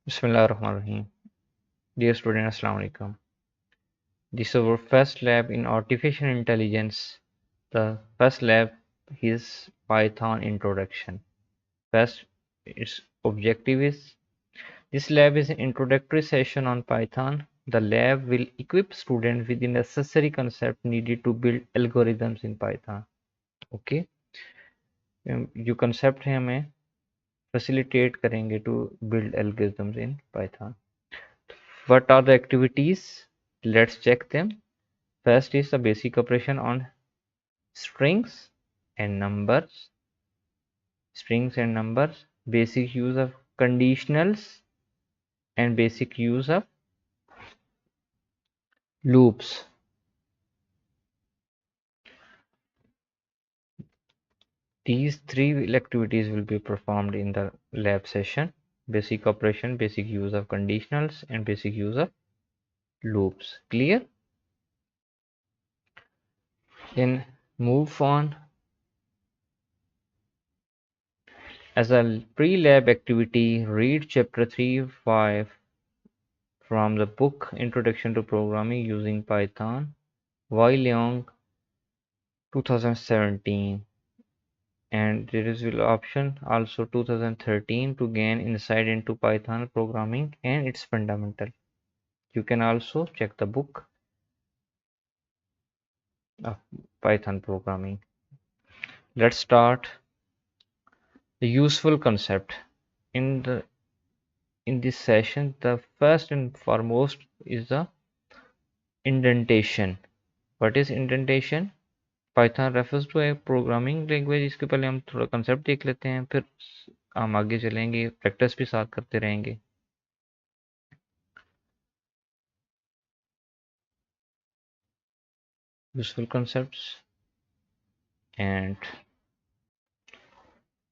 Bismillahirrahmanirrahim. Dear students, Assalamu alaikum. This is our first lab in artificial intelligence. The first lab is Python introduction. First, its objective is this lab is an introductory session on Python. The lab will equip students with the necessary concept needed to build algorithms in Python. Okay, जो concept है हमें facilitate करेंगे to build algorithms in Python. What are the activities? Let's check them. First is the basic operation on strings and numbers. Strings and numbers. Basic use of conditionals and basic use of loops. These three activities will be performed in the lab session. Basic operation, basic use of conditionals and basic use of loops. Clear? Then move on. As a pre-lab activity, read chapter 3-5 from the book Introduction to Programming Using Python, Wai Leong 2017, and there is will option also 2013 to gain insight into Python programming and its fundamental. You can also check the book of Python programming. Let's start the useful concept. In this session, the first and foremost is the indentation. What is indentation? Python refers to a programming language. इसके पहले हम थोड़ा concept देख लेते हैं, फिर हम आगे चलेंगे, प्रैक्टिस भी साथ करते रहेंगे। Useful concepts and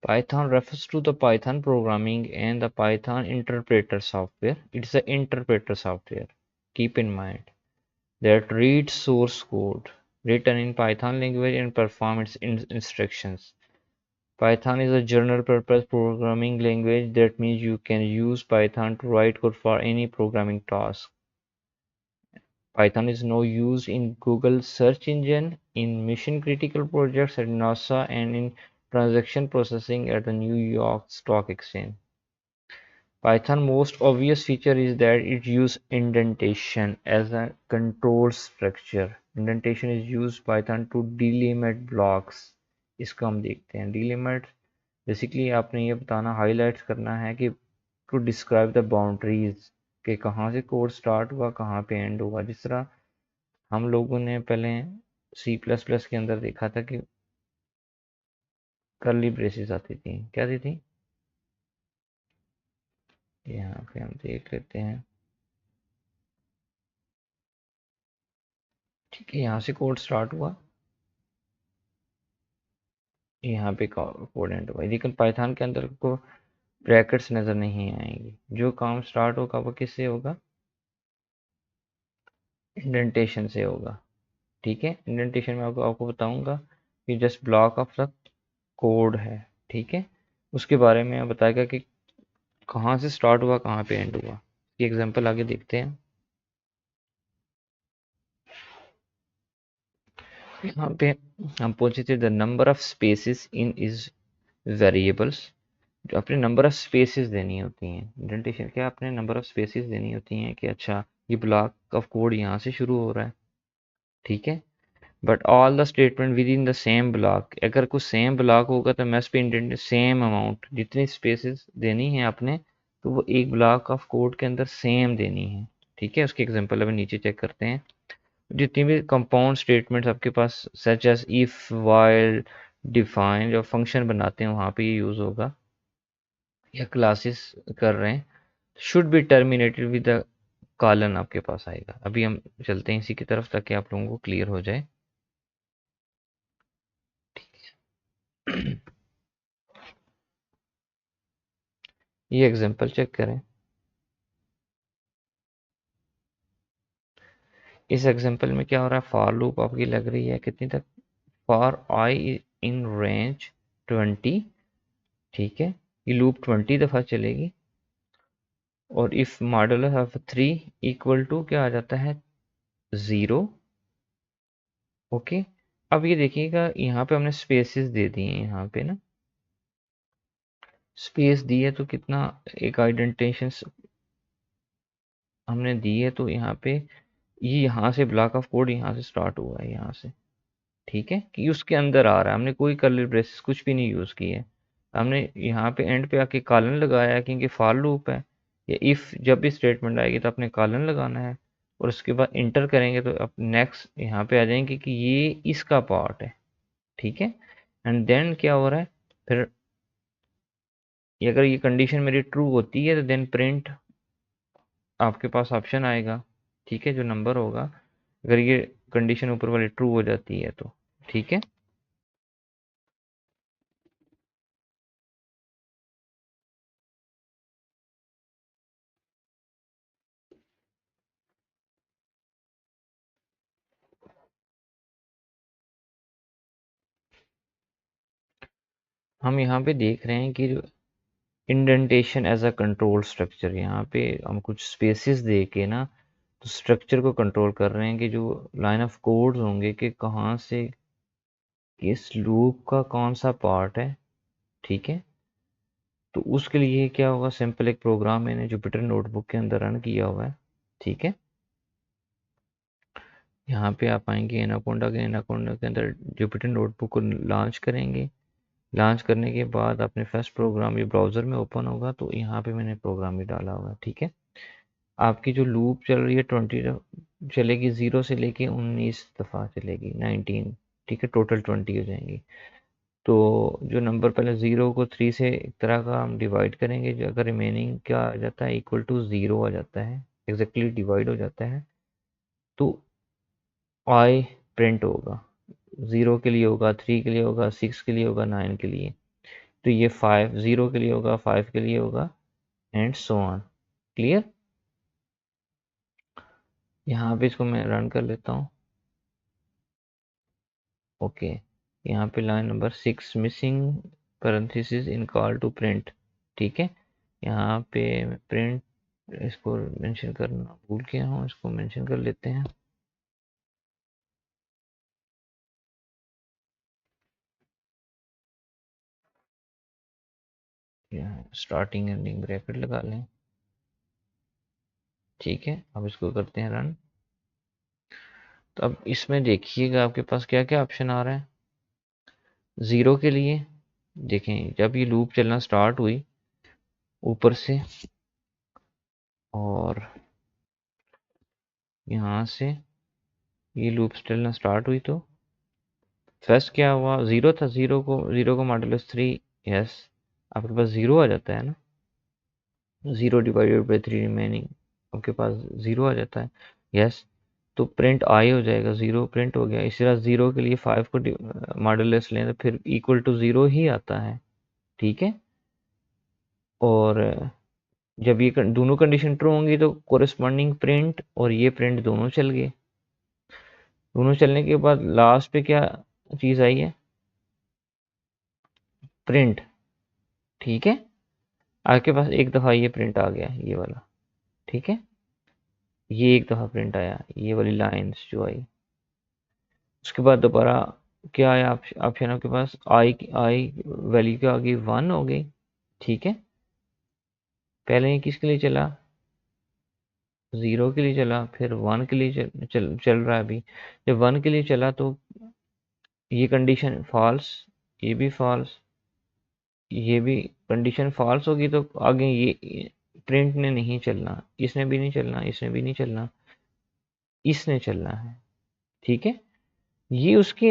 Python refers to the Python programming and the Python interpreter software. It's an interpreter software. Keep in mind that reads source code written in Python language and perform its instructions. Python is a general purpose programming language. That means you can use Python to write code for any programming task. Python is now used in Google search engine, in mission critical projects at NASA, and in transaction processing at the New York Stock Exchange. Python's most obvious feature is that it uses indentation as a control structure. Indentation is used Python to delimit blocks. इसको हम देखते हैं। delimit basically आपने ये बताना, highlight करना है कि टू डिस्क्राइब द बाउंड्रीज कि कहाँ से कोड स्टार्ट हुआ, कहाँ पे एंड हुआ। जिस तरह हम लोगों ने पहले C++ के अंदर देखा था कि कर्ली ब्रेसेस आती थी, क्या आती थी? यहाँ पे हम देख लेते हैं। ठीक है, यहाँ से कोड स्टार्ट हुआ, यहाँ पे कोड एंड हुआ, लेकिन पाइथन के अंदर को ब्रैकेट्स नज़र नहीं आएंगे। जो काम स्टार्ट होगा वो किससे होगा? इंडेंटेशन से होगा। ठीक है, इंडेंटेशन में आपको बताऊंगा कि just block of the code है। ठीक है, उसके बारे में बताएगा कि कहाँ से स्टार्ट हुआ, कहाँ पे एंड हुआ। ये एग्जांपल आगे देखते हैं। यहाँ पे हम पहुंचे थे the number of spaces in is variables. जो अपने नंबर ऑफ स्पेसेस देनी होती हैं, इंडेंटेशन क्या, अपने नंबर ऑफ स्पेसेस देनी होती हैं कि अच्छा ये ब्लॉक ऑफ कोड यहाँ से शुरू हो रहा है। ठीक है, but all the statement with in the same block. अगर कुछ सेम ब्लॉक होगा तो must be indented same amount, जितनी स्पेसेस देनी है आपने तो वो एक ब्लॉक ऑफ कोड के अंदर सेम देनी है। ठीक है, उसके एग्जांपल अभी नीचे चेक करते हैं। जितनी भी कंपाउंड स्टेटमेंट्स आपके पास such as if, while, define, जो फंक्शन बनाते हैं वहाँ पे ये यूज़ होगा, या क्लासेस कर रहे हैं, should be terminated with the colon आपके पास आएगा। अभी हम चलते हैं इसी की तरफ ताकि आप लोगों को क्लियर हो जाए। ये एग्जांपल चेक करें। इस एग्जांपल में क्या हो रहा है, फॉर लूप आपकी लग रही है कितनी तक, फॉर आई इन रेंज 20। ठीक है, ये लूप 20 दफ़ा चलेगी और if modulus of 3 equal to क्या आ जाता है 0। ओके, अब ये देखिएगा यहाँ पे हमने स्पेसेस दे दिए हैं, यहाँ पे ना स्पेस दी है तो कितना एक आइडेंटिफिकेशन हमने दी है, तो यहाँ पे ये यहाँ से ब्लॉक ऑफ कोड यहाँ से स्टार्ट हुआ है यहाँ से, ठीक है, कि उसके अंदर आ रहा है, हमने कोई कर्ली ब्रेसेस कुछ भी नहीं यूज़ की है। हमने यहाँ पे एंड पे आके कॉलन लगाया है क्योंकि फॉर लूप है, या इफ़ जब भी स्टेटमेंट आएगी तो आपने कॉलन लगाना है, और उसके बाद इंटर करेंगे तो आप नेक्स्ट यहाँ पे आ जाएंगे कि ये इसका पार्ट है, ठीक है। एंड देन क्या हो रहा है फिर, अगर ये कंडीशन मेरी ट्रू होती है तो देन प्रिंट आपके पास ऑप्शन आएगा, ठीक है, जो नंबर होगा, अगर ये कंडीशन ऊपर वाली ट्रू हो जाती है तो, ठीक है। हम यहाँ पे देख रहे हैं कि indentation as a control structure, यहाँ पे हम कुछ स्पेसेस दे के ना तो स्ट्रक्चर को कंट्रोल कर रहे हैं कि जो लाइन ऑफ कोड्स होंगे कि कहाँ से किस लूप का कौन सा पार्ट है, ठीक है। तो उसके लिए क्या होगा, सिंपल एक प्रोग्राम मैंने जुपिटर नोटबुक के अंदर रन किया हुआ है, ठीक है। यहाँ पे आप आएंगे एनाकोंडा के अंदर जुपिटर नोटबुक को लॉन्च करेंगे। लॉन्च करने के बाद अपने फर्स्ट प्रोग्राम ये ब्राउज़र में ओपन होगा, तो यहाँ पे मैंने प्रोग्राम भी डाला हुआ है, ठीक है। आपकी जो लूप चल रही है 20 चलेगी, 0 से लेके 19 दफ़ा चलेगी, 19, ठीक है, टोटल 20 हो जाएंगी। तो जो नंबर पहले 0 को 3 से एक तरह का हम डिवाइड करेंगे, जो अगर रिमेनिंग क्या आ जाता है इक्वल टू 0 आ जाता है, एग्जैक्टली डिवाइड हो जाता है, तो आई प्रिंट होगा, 0 के लिए होगा, 3 के लिए होगा, 6 के लिए होगा, 9 के लिए। तो ये 5 0 के लिए होगा, 5 के लिए होगा, एंड सो ऑन। क्लियर। यहाँ पे इसको मैं रन कर लेता हूँ। ओके, यहाँ पे line number 6 missing parenthesis in call to print, ठीक है। यहाँ पे प्रिंट इसको मेंशन करना भूल गया हूँ, इसको मेंशन कर लेते हैं। यहाँ स्टार्टिंग एंडिंग ब्रैकेट लगा लें, ठीक है। अब इसको करते हैं रन। तो अब इसमें देखिएगा आपके पास क्या क्या ऑप्शन आ रहा है। 0 के लिए देखें, जब ये लूप चलना स्टार्ट हुई ऊपर से, और यहाँ से ये लूप चलना स्टार्ट हुई, तो फर्स्ट क्या हुआ, 0 था, 0 को मॉडुलस 3, यस, आपके पास 0 आ जाता है ना, 0 डिवाइडेड बाई 3 रिमेनिंग, आपके पास 0 आ जाता है, यस। तो प्रिंट आई हो जाएगा, 0 प्रिंट हो गया। इसी तरह 0 के लिए 5 को मॉडुलस लें तो फिर इक्वल टू 0 ही आता है, ठीक है। और जब ये दोनों कंडीशन ट्रू होंगी तो कोरिस्पॉन्डिंग प्रिंट और ये प्रिंट दोनों चल गए। दोनों चलने के बाद लास्ट पे क्या चीज़ आई है, प्रिंट, ठीक है। आपके पास एक दफ़ा ये प्रिंट आ गया, ये वाला, ठीक है। ये एक दफ़ा प्रिंट आया, ये वाली लाइंस जो आई। उसके बाद दोबारा क्या आया ऑप्शन आपके पास, आई वैल्यू क्या आ गई, 1 हो गई, ठीक है। पहले ये किसके लिए चला, 0 के लिए चला, फिर 1 के लिए चल रहा है अभी। जब 1 के लिए चला तो ये कंडीशन फॉल्स, ये भी फॉल्स, ये भी कंडीशन फॉल्स होगी, तो आगे ये प्रिंट ने नहीं चलना, इसने भी नहीं चलना, इसने भी नहीं चलना, इसने चलना है, ठीक है। ये उसके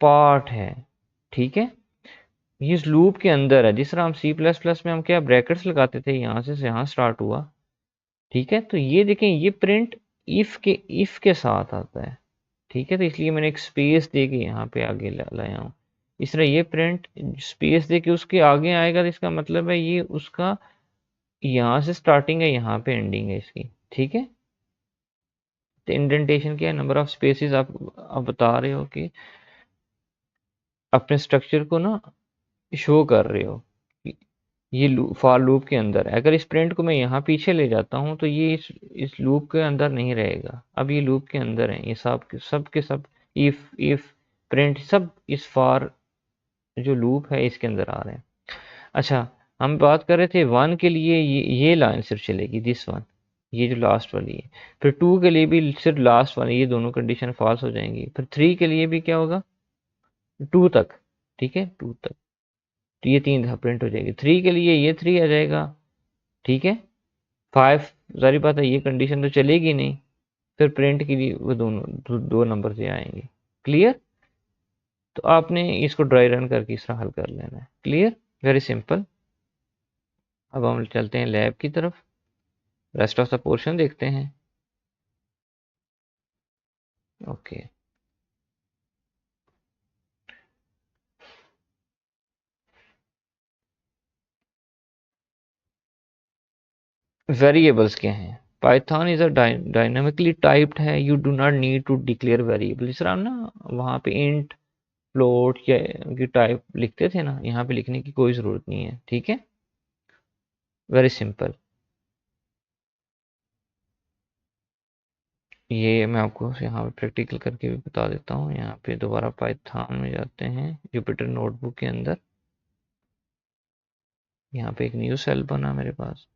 पार्ट है, ठीक है। ये इस लूप के अंदर है, जिस तरह हम सी प्लस प्लस में हम क्या ब्रैकेट्स लगाते थे, यहाँ से यहाँ स्टार्ट हुआ, ठीक है। तो ये देखें, ये प्रिंट इफ के साथ आता है, ठीक है। तो इसलिए मैंने एक स्पेस दे के यहाँ पे आगे लाया हूँ। इस तरह ये प्रिंट स्पेस दे के उसके आगे आएगा, तो इसका मतलब है ये उसका यहाँ से स्टार्टिंग है, यहाँ पे एंडिंग है इसकी, ठीक है। तो इंडेंटेशन क्या है, नंबर ऑफ स्पेसेस आप बता रहे हो कि अपने स्ट्रक्चर को ना शो कर रहे हो, ये फॉर लूप के अंदर। अगर इस प्रिंट को मैं यहाँ पीछे ले जाता हूँ तो ये इस लूप के अंदर नहीं रहेगा। अब ये लूप के अंदर है, ये सब के सब इफ प्रिंट सब इस फॉर जो लूप है इसके अंदर आ रहे हैं। अच्छा, हम बात कर रहे थे 1 के लिए ये लाइन सिर्फ चलेगी, दिस वन, ये जो लास्ट वाली है। फिर 2 के लिए भी सिर्फ लास्ट वाली, ये दोनों कंडीशन फॉल्स हो जाएंगी। फिर 3 के लिए भी क्या होगा, 2 तक, ठीक है, 2 तक। तो ये 3 दफा प्रिंट हो जाएगी। 3 के लिए ये 3 आ जाएगा, ठीक है। 5, जारी बात है ये कंडीशन तो चलेगी नहीं, फिर प्रिंट के लिए वो दोनों दो नंबर से आएंगे। क्लियर? तो आपने इसको ड्राई रन करके इस तरह हल कर लेना है। क्लियर? Very simple. अब हम चलते हैं लैब की तरफ, रेस्ट ऑफ द पोर्शन देखते हैं। ओके, वेरिएबल्स क्या हैं? Python is a dynamically typed है, you do not need to declare variable. इस तरह ना वहाँ पे इंट, फ्लोट या की टाइप लिखते थे ना, यहाँ पे लिखने की कोई ज़रूरत नहीं है, ठीक है। Very simple. ये मैं आपको यहाँ पे प्रैक्टिकल करके भी बता देता हूँ। यहाँ पे दोबारा पाइथन में जाते हैं, जुपिटर नोटबुक के अंदर। यहाँ पे एक न्यू सेल बना मेरे पास,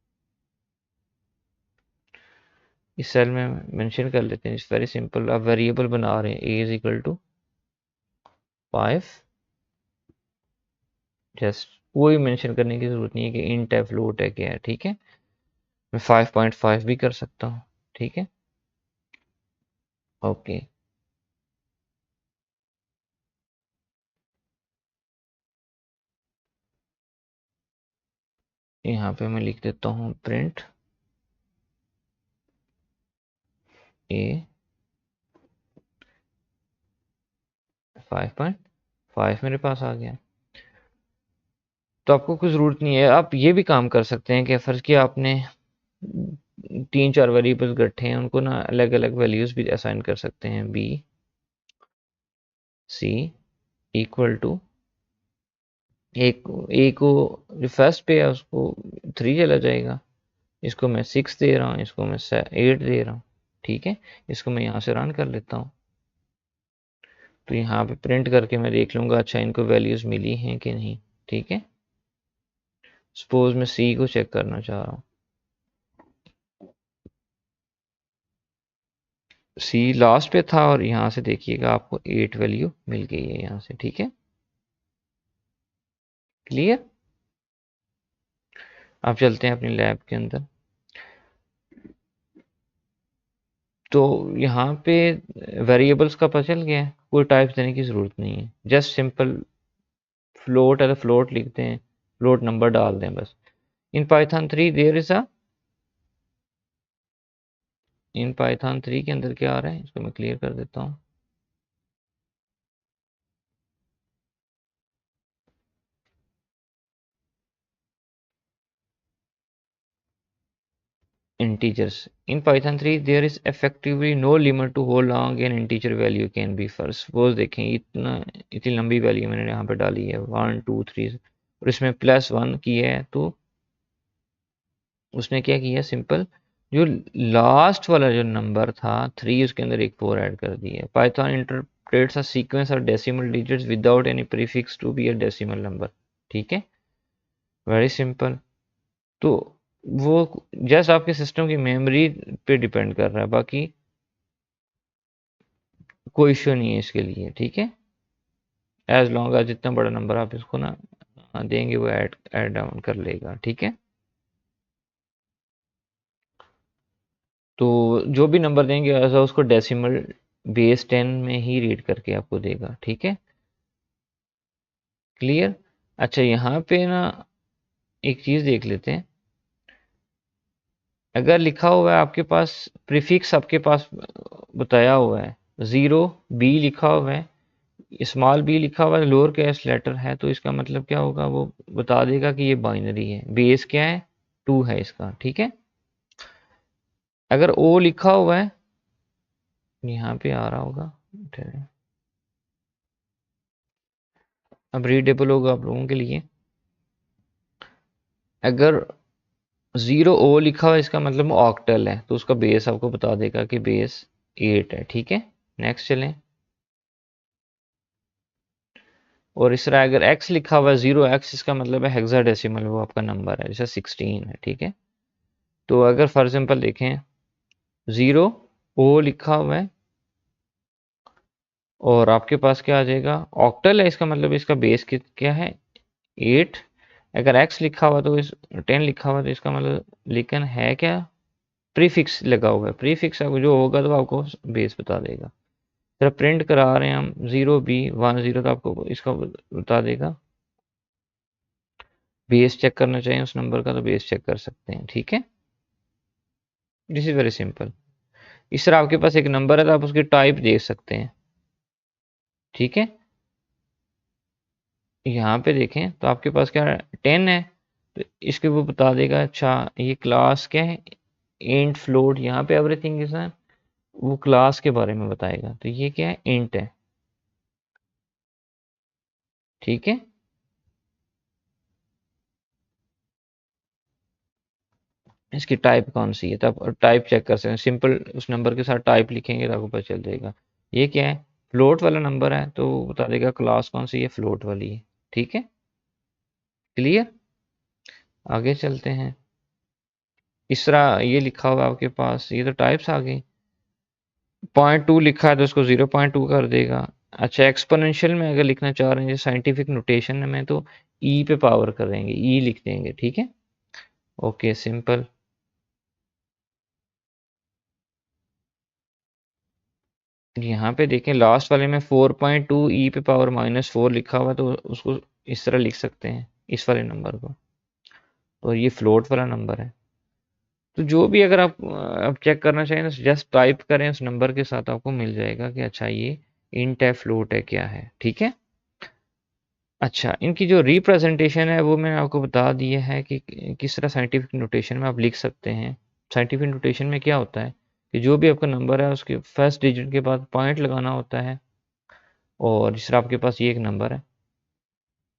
इस सेल में मेंशन कर लेते हैं। It's very simple. आप वेरिएबल बना रहे हैं, ए इज इक्वल टू 5। जस्ट कोई मेंशन करने की जरूरत नहीं है कि इंट है, फ्लोट है, क्या है, ठीक है। मैं 5.5 भी कर सकता हूँ, ठीक है। ओके, यहाँ पे मैं लिख देता हूँ प्रिंट ए 5.5 मेरे पास आ गया। तो आपको कोई ज़रूरत नहीं है, आप ये भी काम कर सकते हैं कि फ़र्ज़ किया आपने 3-4 वेरिएबल्स रखे हैं, उनको ना अलग अलग वैल्यूज़ भी असाइन कर सकते हैं। बी सी इक्वल टू एक, ए को जो फर्स्ट पे है उसको 3 चला जाएगा, इसको मैं 6 दे रहा हूँ, इसको मैं 8 दे रहा हूँ, ठीक है। इसको मैं यहाँ से रन कर लेता हूँ, तो यहाँ पे प्रिंट करके मैं देख लूँगा अच्छा इनको वैल्यूज़ मिली हैं कि नहीं, ठीक है। सपोज मैं सी को चेक करना चाह रहा हूँ, सी लास्ट पे था और यहाँ से देखिएगा आपको 8 वैल्यू मिल गई है यहाँ से, ठीक है। क्लियर? अब चलते हैं अपनी लैब के अंदर। तो यहाँ पे वेरिएबल्स का पता चल गया है, कोई टाइप्स देने की ज़रूरत नहीं है। जस्ट सिंपल फ्लोट है तो फ्लोट लिखते हैं, फ्लोट नंबर डाल दें बस। In Python 3 there is a, in Python 3 के अंदर क्या आ रहा है, इसको मैं क्लियर कर देता हूँ। integers in python 3 there is effectively no limit to how long an integer value can be। first suppose देखें इतनी लंबी वैल्यू मैंने यहाँ पे डाली है 1 2 3 और इसमें +1 की है, तो उसने क्या किया, सिंपल जो लास्ट वाला जो नंबर था 3 उसके अंदर एक 4 ऐड कर दिया। Python interprets a sequence of decimal digits without any prefix to be a decimal number, ठीक है। Very simple. तो वो जस्ट आपके सिस्टम की मेमोरी पे डिपेंड कर रहा है, बाकी कोई इश्यू नहीं है इसके लिए, ठीक है। एज लॉन्ग एज जितना बड़ा नंबर आप इसको ना देंगे वो ऐड डाउन कर लेगा, ठीक है। तो जो भी नंबर देंगे ऐसा उसको डेसिमल बेस 10 में ही रीड करके आपको देगा, ठीक है। क्लियर? अच्छा, यहाँ पे ना एक चीज़ देख लेते हैं। अगर लिखा हुआ है आपके पास प्रीफिक्स, आपके पास बताया हुआ है 0 बी लिखा हुआ है, स्मॉल बी लिखा हुआ है, लोअर केस लेटर है, तो इसका मतलब क्या होगा, वो बता देगा कि ये बाइनरी है। बेस क्या है, 2 है इसका, ठीक है। अगर ओ लिखा हुआ है, यहाँ पे आ रहा होगा, अब रीडेबल होगा आप लोगों के लिए। अगर 0 O लिखा हुआ है इसका मतलब ऑक्टल है, तो उसका बेस आपको बता देगा कि बेस 8 है। ठीक है, नेक्स्ट चलें। और इस तरह अगर x लिखा हुआ है 0x, इसका मतलब है हेक्साडेसिमल, वो आपका नंबर है, जैसे 16 है। ठीक है, तो अगर फॉर एग्जांपल देखें 0 O लिखा हुआ है और आपके पास क्या आ जाएगा, ऑक्टल है, इसका मतलब इसका बेस क्या है 8। अगर x लिखा हुआ तो इस 10 लिखा हुआ तो इसका मतलब, लेकिन है क्या, प्रीफिक्स लगा हुआ है। प्रीफिक्स आपको जो होगा तो आपको बेस बता देगा। जब प्रिंट करा रहे हैं हम 0B10, तो आपको इसका बता देगा। बेस चेक करना चाहिए उस नंबर का तो बेस चेक कर सकते हैं। ठीक है, दिस इज वेरी सिंपल। इस तरह आपके पास एक नंबर है तो आप उसकी टाइप देख सकते हैं। ठीक है, यहाँ पे देखें तो आपके पास क्या है, 10 है, तो इसके वो बता देगा अच्छा ये क्लास क्या है, इंट फ्लोट। यहाँ पे एवरीथिंग इज वो क्लास के बारे में बताएगा, तो ये क्या है, इंट है। ठीक है, इसकी टाइप कौन सी है, तो आप टाइप चेक कर सकते हैं। सिंपल उस नंबर के साथ टाइप लिखेंगे तो आपको पता चल जाएगा। ये क्या है, फ्लोट वाला नंबर है, तो बता देगा क्लास कौन सी है, फ्लोट वाली है। ठीक है, क्लियर। आगे चलते हैं। इस तरह ये लिखा हुआ है आपके पास, ये तो टाइप्स आ गई। 0.2 लिखा है तो उसको 0.2 कर देगा। अच्छा, एक्सपोनेंशियल में अगर लिखना चाह रहे हैं साइंटिफिक नोटेशन में, तो ई पे पावर करेंगे, ई लिख देंगे। ठीक है, ओके, सिंपल। यहाँ पे देखें लास्ट वाले में 4.2 ई पे पावर -4 लिखा हुआ, तो उसको इस तरह लिख सकते हैं, इस वाले नंबर को। और ये फ्लोट वाला नंबर है, तो जो भी अगर आप चेक करना चाहें तो जस्ट टाइप करें उस नंबर के साथ, आपको मिल जाएगा कि अच्छा ये इंट है, फ्लोट है, क्या है। ठीक है, अच्छा, इनकी जो रिप्रेजेंटेशन है वो मैंने आपको बता दिया है कि किस तरह साइंटिफिक नोटेशन में आप लिख सकते हैं। साइंटिफिक नोटेशन में क्या होता है कि जो भी आपका नंबर है उसके फर्स्ट डिजिट के बाद पॉइंट लगाना होता है, और जिस तरह आपके पास ये एक नंबर है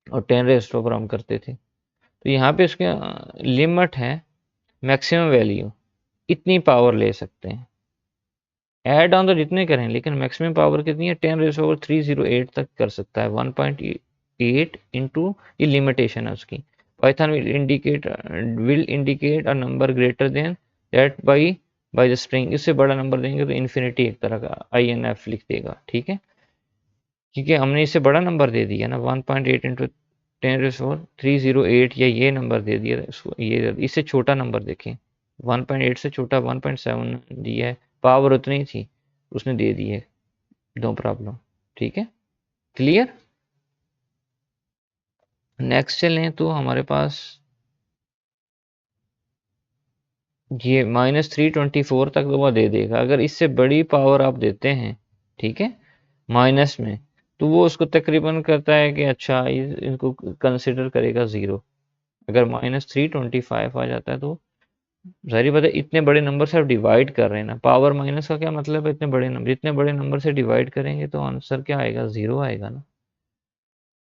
और 10 रेज़ टू पावर हम करते थे, तो यहाँ पे उसके लिमिट है, मैक्सिमम वैल्यू इतनी पावर ले सकते हैं। ऐड ऑन तो जितने करें, लेकिन मैक्सिमम पावर कितनी है, 10⁻308 तक कर सकता है। 1.8 इंटू, ये लिमिटेशन है उसकी। Python will indicate a number greater than that by the string. इससे बड़ा नंबर देंगे तो इन्फिनिटी एक तरह का INF लिख देगा। ठीक है, क्योंकि हमने इससे बड़ा नंबर दे दिया ना, 1.8 इंटू 10⁻308, या ये नंबर दे दिया इसको, ये इससे छोटा नंबर देखें, 1.8 से छोटा 1.7 दिया है, पावर उतनी थी उसने दे दी है, नो प्रॉब्लम। ठीक है, क्लियर। नेक्स्ट चलें तो हमारे पास ये -324 तक तो वह दे देगा। अगर इससे बड़ी पावर आप देते हैं, ठीक है, माइनस में, तो वो उसको तकरीबन करता है कि अच्छा इनको कंसिडर करेगा ज़ीरो। अगर -325 आ जाता है तो जाहिर बात है, इतने बड़े नंबर से आप डिवाइड कर रहे हैं ना, पावर माइनस का क्या मतलब है, इतने बड़े नंबर, जितने बड़े नंबर से डिवाइड करेंगे तो आंसर क्या आएगा, ज़ीरो आएगा ना,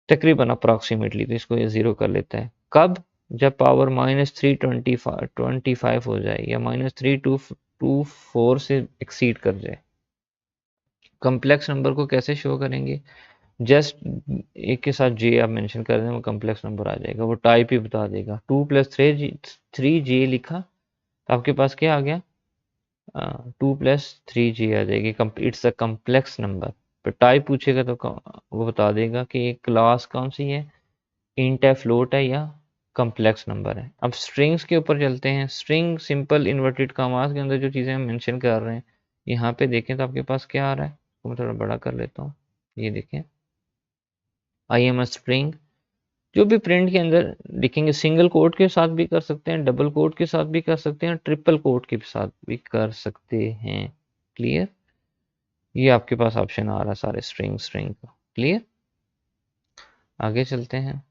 तकरीबन अप्रॉक्सीमेटली। तो इसको ये ज़ीरो कर लेता है। कब, जब पावर -325 हो जाए, या -3224 से एक्सीड कर जाए। कम्प्लेक्स नंबर को कैसे शो करेंगे, जस्ट एक के साथ जे आप मेंशन कर दें, वो कम्प्लेक्स नंबर आ जाएगा, वो टाइप ही बता देगा। 2 + 3 जे लिखा तो आपके पास क्या आ गया, 2 + 3 जे आ जाएगी। It's a complex number. पर टाइप पूछेगा तो वो बता देगा कि एक क्लास कौन सी है, इंट है, फ्लोट है, या कम्प्लेक्स नंबर है। अब स्ट्रिंग्स के ऊपर चलते हैं। स्ट्रिंग सिंपल इन्वर्टेड कॉमास के अंदर जो चीज़ें हम मेंशन कर रहे हैं, यहाँ पे देखें तो आपके पास क्या आ रहा है, तो मैं थोड़ा बड़ा कर लेता हूँ। ये देखें, आई एम अ स्ट्रिंग। जो भी प्रिंट के अंदर लिखेंगे, सिंगल कोट के साथ भी कर सकते हैं, डबल कोट के साथ भी कर सकते हैं, ट्रिपल कोट के साथ भी कर सकते हैं। क्लियर, ये आपके पास ऑप्शन आ रहा है सारे स्ट्रिंग का। क्लियर, आगे चलते हैं।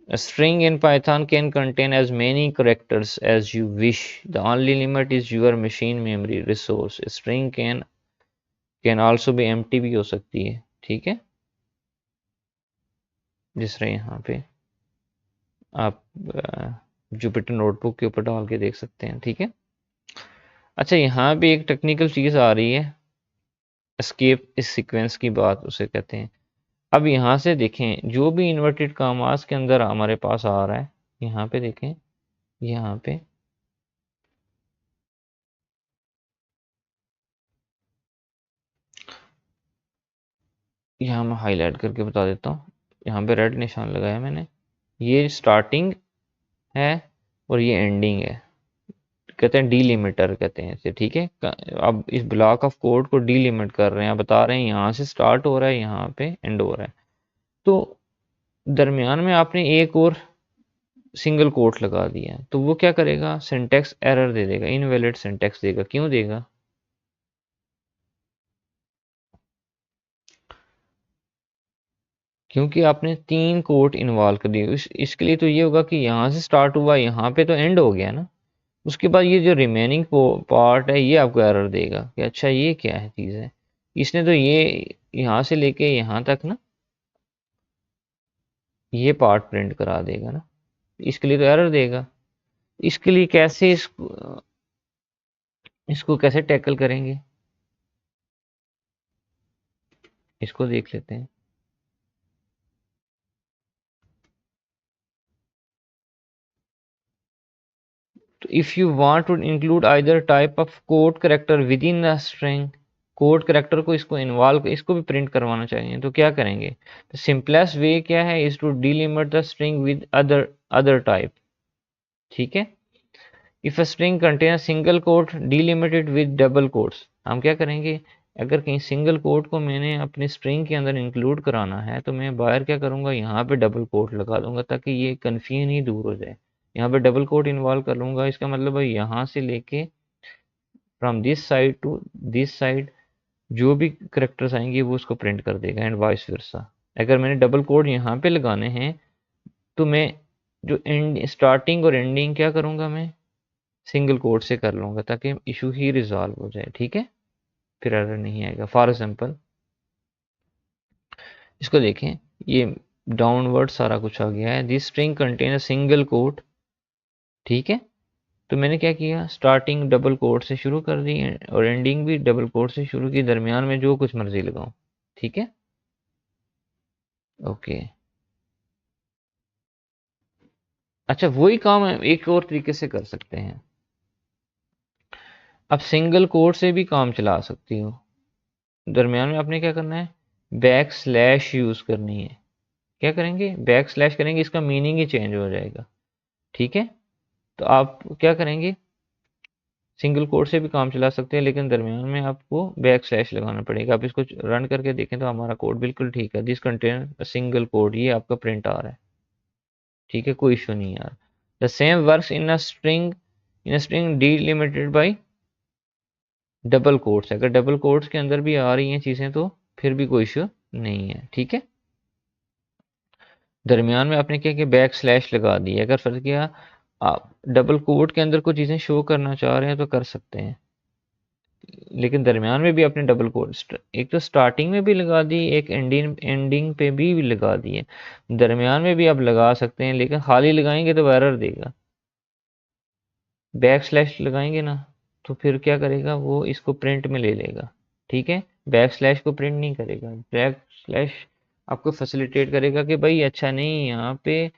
A string in Python can contain as many characters as you wish. The only limit is your machine memory resource. A string can also be empty भी हो सकती है। ठीक है, जिस तरह यहाँ पे आप जुपिटर नोटबुक के ऊपर डाल के देख सकते हैं। ठीक है। अच्छा, यहाँ पे एक टेक्निकल चीज़ आ रही है, एस्केप इस सीक्वेंस की बात उसे कहते हैं। अब यहाँ से देखें, जो भी इन्वर्टेड कामास के अंदर हमारे पास आ रहा है, यहाँ पे देखें, यहाँ पे यहाँ मैं हाईलाइट करके बता देता हूँ। यहाँ पे रेड निशान लगाया मैंने, ये स्टार्टिंग है और ये एंडिंग है, कहते हैं डीलिमिटर कहते हैं इसे। ठीक है। अब इस ब्लॉक ऑफ कोड को डीलिमिट कर रहे हैं, बता रहे हैं यहाँ से स्टार्ट हो रहा है, यहाँ पे एंड हो रहा है। तो दरमियान में आपने एक और सिंगल कोट लगा दिया, तो वो क्या करेगा, सिंटेक्स एरर दे देगा, इनवैलिड सिंटेक्स देगा। क्यों देगा? क्योंकि आपने 3 कोट इन्वॉल्व कर दिए। इसके लिए तो ये होगा कि यहाँ से स्टार्ट हुआ, यहाँ पे तो एंड हो गया ना। उसके बाद ये जो रिमेनिंग पार्ट है, ये आपको एरर देगा कि अच्छा ये क्या है चीज़ है, इसने तो ये यहाँ से लेके यहाँ तक ना ये पार्ट प्रिंट करा देगा ना, इसके लिए तो एरर देगा। इसके लिए कैसे इसको कैसे टैकल करेंगे, इसको देख लेते हैं। तो if you want to include either type of code character within the string, code character को इसको इन्वॉल्व, इसको भी प्रिंट करवाना चाहिए, तो क्या करेंगे? तो सिंपलेस्ट वे क्या है, is to delimit the string with other type. ठीक है। If a string contain single quote delimited with double quotes, हम क्या करेंगे, अगर कहीं सिंगल कोट को मैंने अपनी स्ट्रिंग के अंदर इंक्लूड कराना है, तो मैं बाहर क्या करूंगा, यहाँ पे डबल कोट लगा दूंगा, ताकि ये कन्फ्यूजन ही दूर हो जाए। यहाँ पे डबल कोट इन्वॉल्व कर लूंगा, इसका मतलब भाई यहाँ से लेके from this side to this side जो भी करेक्टर्स आएंगे वो उसको प्रिंट कर देगा, एंड वाइस वर्सा। अगर मैंने डबल कोट यहाँ पे लगाने हैं, तो मैं जो एंड स्टार्टिंग और एंडिंग क्या करूंगा, मैं सिंगल कोट से कर लूंगा, ताकि इशू ही रिजॉल्व हो जाए। ठीक है। फिर एरर नहीं आएगा। फॉर एग्जाम्पल इसको देखें, ये डाउनवर्ड सारा कुछ आ गया है, this string contain a single quote. ठीक है। तो मैंने क्या किया, स्टार्टिंग डबल कोट से शुरू कर दी और एंडिंग भी डबल कोट से शुरू की, दरमियान में जो कुछ मर्जी लगाऊं। ठीक है। ओके। अच्छा, वही काम है एक और तरीके से कर सकते हैं। अब सिंगल कोट से भी काम चला सकती हो। दरमियान में आपने क्या करना है, बैक स्लैश यूज करनी है। क्या करेंगे, बैक स्लैश करेंगे, इसका मीनिंग ही चेंज हो जाएगा। ठीक है। तो आप क्या करेंगे, सिंगल कोट से भी काम चला सकते हैं, लेकिन दरमियान में आपको बैक स्लैश लगाना पड़ेगा। आप इसको रन करके देखें तो हमारा कोड बिल्कुल ठीक है, दिस कंटेन सिंगल कोड, ये आपका प्रिंट आ रहा है। ठीक है, कोई इशू नहीं यार। The same works in a string delimited bye double quotes. अगर डबल कोट्स के अंदर भी आ रही हैं चीज़ें, तो फिर भी कोई इशू नहीं है। ठीक है। दरमियान में आपने क्या किया, बैक स्लैश लगा दी। अगर फर्ज किया आप डबल कोट के अंदर कुछ चीज़ें शो करना चाह रहे हैं तो कर सकते हैं, लेकिन दरमियान में भी आपने डबल कोट एक तो स्टार्टिंग में भी लगा दी, एक एंडिंग एंडिंग पे भी लगा दी है। दरमियान में भी आप लगा सकते हैं, लेकिन खाली लगाएंगे तो एरर देगा। बैक स्लैश लगाएंगे ना, तो फिर क्या करेगा, वो इसको प्रिंट में ले लेगा। ठीक है। बैक स्लैश को प्रिंट नहीं करेगा, बैक स्लैश आपको फैसिलिटेट करेगा कि भाई अच्छा नहीं, यहाँ पे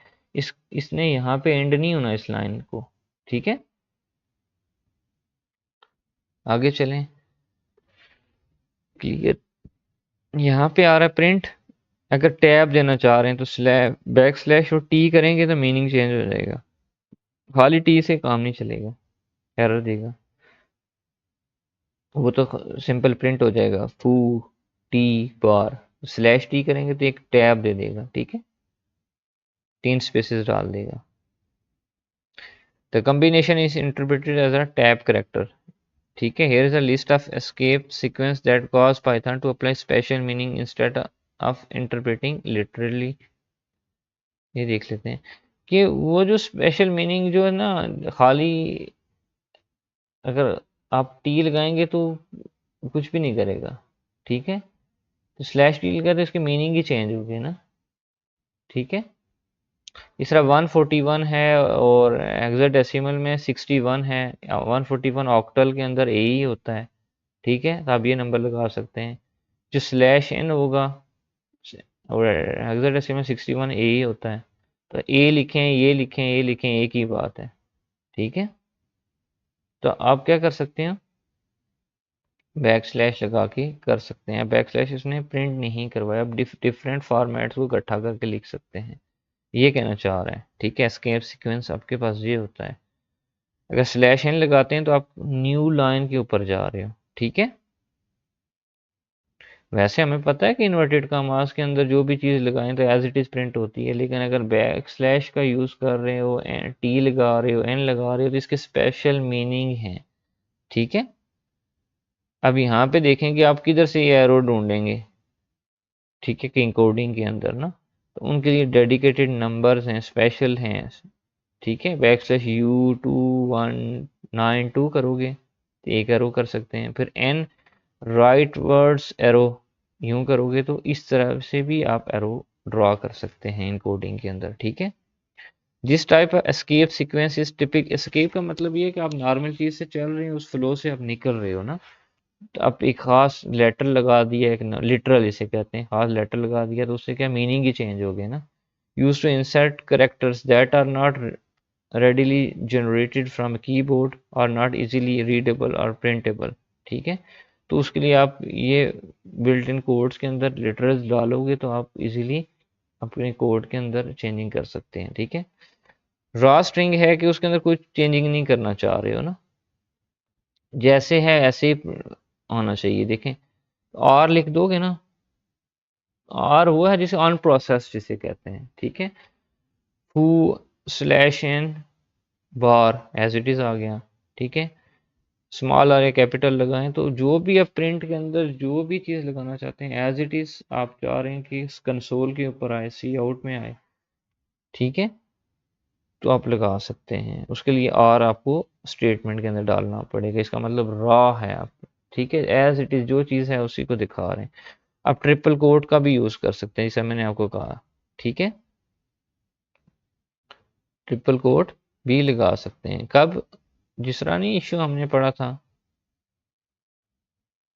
इसने यहाँ पे एंड नहीं होना इस लाइन को। ठीक है। आगे चलें। क्लियर। यहाँ पे आ रहा है प्रिंट। अगर टैब देना चाह रहे हैं तो बैक स्लैश और टी करेंगे तो मीनिंग चेंज हो जाएगा। खाली टी से काम नहीं चलेगा, एरर देगा। वो तो सिंपल प्रिंट हो जाएगा, फू टी बार। स्लैश टी करेंगे तो एक टैब दे देगा। ठीक है, 3 स्पेसेस डाल देगा। The combination is interpreted as a tab character. ठीक है। Here is a list of escape sequence that cause Python to apply special meaning instead of interpreting literally. ये देख लेते हैं कि वो जो स्पेशल मीनिंग जो है ना, खाली अगर आप टी लगाएंगे तो कुछ भी नहीं करेगा। ठीक है। तो स्लैश टी लगा तो इसकी मीनिंग ही चेंज हो गई ना। ठीक है। तीसरा 141 है और हेक्साडेसिमल में 61 है। 141 ऑक्टल के अंदर ए ही होता है, ठीक है, तो आप ये नंबर लगा सकते हैं। जो स्लैश एन होगा और हेक्साडेसिमल 61 ए ही होता है, तो ए लिखें, ये लिखें, ए लिखें, एक ही बात है, ठीक है। तो आप क्या कर सकते हैं, बैक स्लैश लगा के कर सकते हैं। बैक स्लैश इसने प्रिंट नहीं करवाया, अब डिफरेंट फॉर्मेट्स को इकट्ठा करके लिख सकते हैं, ये कहना चाह रहा है, ठीक है। एस्केप सीक्वेंस आपके पास ये होता है। अगर स्लैश एन लगाते हैं तो आप न्यू लाइन के ऊपर जा रहे हो, ठीक है। वैसे हमें पता है कि इन्वर्टेड कॉमास के अंदर जो भी चीज़ लगाएं तो एज इट इज़ प्रिंट होती है, लेकिन अगर बैक स्लैश का यूज़ कर रहे हो, टी लगा रहे हो, एन लगा रहे हो, तो इसके स्पेशल मीनिंग है, ठीक है। अब यहाँ पे देखें कि आप किधर से ये एरो ढूंढेंगे, ठीक है, कि इंकोडिंग के अंदर ना, तो उनके लिए डेडिकेटेड नंबर्स हैं, स्पेशल हैं, ठीक है। बैक स्लैश U2192 करोगे तो एक एरो कर सकते हैं, फिर एन राइट वर्ड्स एरो यूं करोगे तो इस तरह से भी आप एरो ड्रॉ कर सकते हैं इनकोडिंग के अंदर, ठीक है। जिस टाइप ऑफ एस्केप सीक्वेंस इस टिपिक, एस्केप का मतलब ये है कि आप नॉर्मल चीज से चल रहे हो, उस फ्लो से आप निकल रहे हो ना, तो आप एक खास लेटर लगा दिया, एक लिटरल इसे कहते हैं, खास लेटर लगा दिया तो उससे क्या मीनिंग ही चेंज हो गया ना। Use to insert characters that are not readily generated from a keyboard or not easily readable or printable, ठीक है। तो उसके लिए आप ये बिल्ट इन कोड्स के अंदर लिटरल्स डालोगे तो आप इजीली अपने कोड के अंदर चेंजिंग कर सकते हैं, ठीक है। रॉ स्ट्रिंग है कि उसके अंदर कोई चेंजिंग नहीं करना चाह रहे हो ना, जैसे है ऐसे ही होना चाहिए। देखें, और लिख दोगे ना, और वो है जिसे अनप्रोसेस्ड जिसे कहते हैं, ठीक है। हु slash N bar as it is आ गया, ठीक है। स्मॉल और या कैपिटल लगाएं तो जो भी आप प्रिंट के अंदर जो भी चीज़ लगाना चाहते हैं एज इट इज आप चाह रहे हैं कि कंसोल के ऊपर आए, सी आउट में आए, ठीक है, तो आप लगा सकते हैं। उसके लिए और आपको स्टेटमेंट के अंदर डालना पड़ेगा, इसका मतलब रॉ है आप, ठीक है, एज इट इज जो चीज़ है उसी को दिखा रहे हैं। आप ट्रिपल कोट का भी यूज़ कर सकते हैं, जैसे मैंने आपको कहा, ठीक है। ट्रिपल कोट भी लगा सकते हैं, कब, जिस तरह नहीं इश्यू हमने पढ़ा था,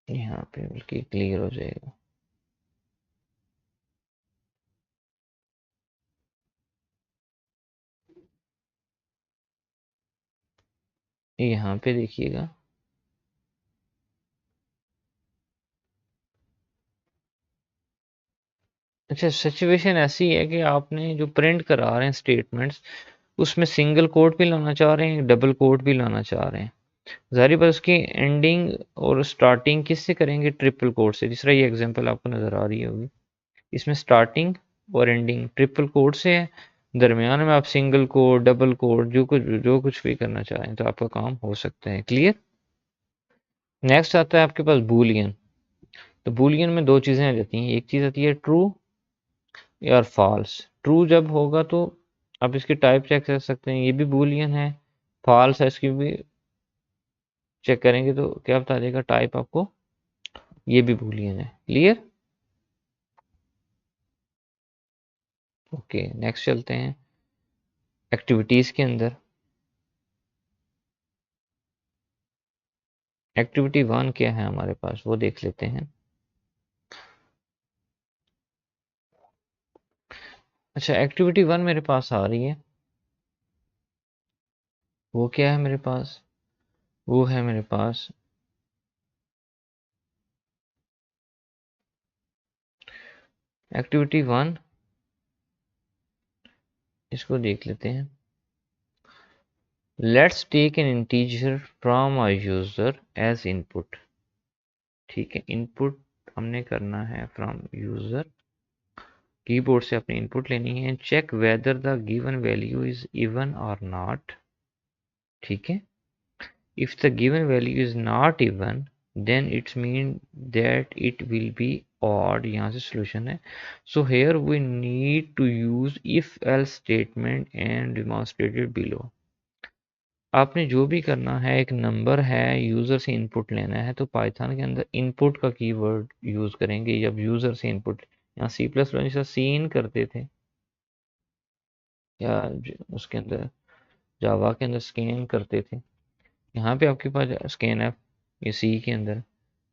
यहाँ पे बल्कि क्लियर हो जाएगा। यहाँ पे देखिएगा, अच्छा सिचुएशन ऐसी है कि आपने जो प्रिंट करा रहे हैं स्टेटमेंट्स, उसमें सिंगल कोट भी लाना चाह रहे हैं, डबल कोट भी लाना चाह रहे हैं। जाहिर बात उसकी एंडिंग और स्टार्टिंग किससे करेंगे, ट्रिपल कोट से, जिस तरह ये एग्जांपल आपको नज़र आ रही होगी, इसमें स्टार्टिंग और एंडिंग ट्रिपल कोट से है, दरमियान में आप सिंगल कोट, डबल कोट, जो कुछ भी करना चाहें तो आपका काम हो सकता है। क्लियर। नेक्स्ट आता है आपके पास बूलियन। तो बूलियन में दो चीज़ें आ जाती हैं, एक चीज़ आती है ट्रू और फॉल्स। ट्रू जब होगा तो आप इसकी टाइप चेक कर सकते हैं, ये भी बूलियन है। फॉल्स है, इसकी भी चेक करेंगे तो क्या बता देगा टाइप आपको, ये भी बूलियन है। क्लियर। ओके, नेक्स्ट चलते हैं एक्टिविटीज के अंदर। एक्टिविटी 1 क्या है हमारे पास वो देख लेते हैं। अच्छा, एक्टिविटी 1 मेरे पास आ रही है, वो क्या है मेरे पास, वो है मेरे पास एक्टिविटी 1, इसको देख लेते हैं। Let's take an integer from a user as input, ठीक है। इनपुट हमने करना है फ्रॉम यूजर, कीबोर्ड से अपनी इनपुट लेनी है। Check whether the given value is even और नॉट, ठीक है। If the given value is not even then it's mean that it will be odd, यहाँ से सॉल्यूशन है। So here we need to use if else statement and demonstrated below. आपने जो भी करना है, एक नंबर है, यूजर से इनपुट लेना है, तो पाइथन के अंदर इनपुट का कीवर्ड यूज करेंगे जब यूजर से इनपुट। यहाँ सी प्लस प्लस सीन करते थे, या उसके अंदर जावा के अंदर स्कैन करते थे, यहाँ पे आपके पास स्कैन है ये सी के अंदर।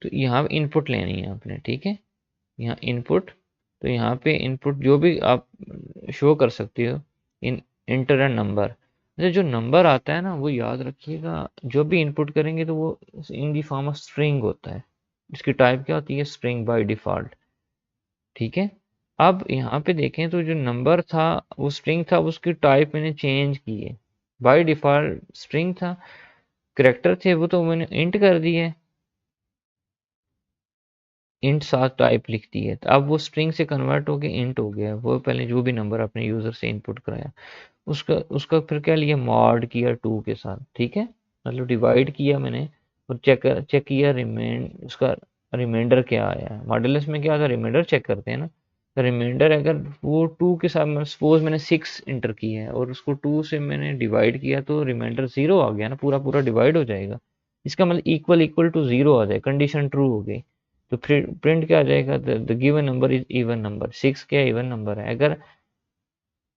तो यहाँ पे इनपुट लेनी है आपने, ठीक है, यहाँ इनपुट। तो यहाँ पे इनपुट जो भी आप शो कर सकते हो, इन इंटर एंड नंबर। अच्छा, जो नंबर आता है ना वो याद रखिएगा, जो भी इनपुट करेंगे तो वो इन दी फॉर्म ऑफ स्ट्रिंग होता है। इसकी टाइप क्या होती है? स्ट्रिंग बाय डिफॉल्ट, ठीक है। अब यहाँ पे देखें तो जो नंबर था वो स्ट्रिंग था, उसकी टाइप मैंने चेंज की है। बाय डिफॉल्ट स्ट्रिंग था, करेक्टर थे, वो तो मैंने इंट कर दिए, इंट साथ टाइप लिख दी है। तो अब वो स्ट्रिंग से कन्वर्ट होके इंट हो गया। वो पहले जो भी नंबर अपने यूजर से इनपुट कराया, उसका उसका फिर क्या लिया, मॉड किया 2 के साथ, ठीक है। मतलब डिवाइड किया मैंने, और चेक चेक किया उसका रिमाइंडर क्या आया है। मॉडुलस में क्या होता है, रिमाइंडर चेक करते हैं ना। तो रिमाइंडर अगर वो 2 के साथ, सपोज मैंने 6 इंटर किया है और उसको 2 से मैंने डिवाइड किया, तो रिमाइंडर 0 आ गया ना, पूरा पूरा डिवाइड हो जाएगा। इसका मतलब इक्वल इक्वल टू 0 आ जाए, कंडीशन ट्रू हो गई। तो फिर प्रिंट क्या आ जाएगा, the given number is even number. 6 क्या इवन नंबर है? अगर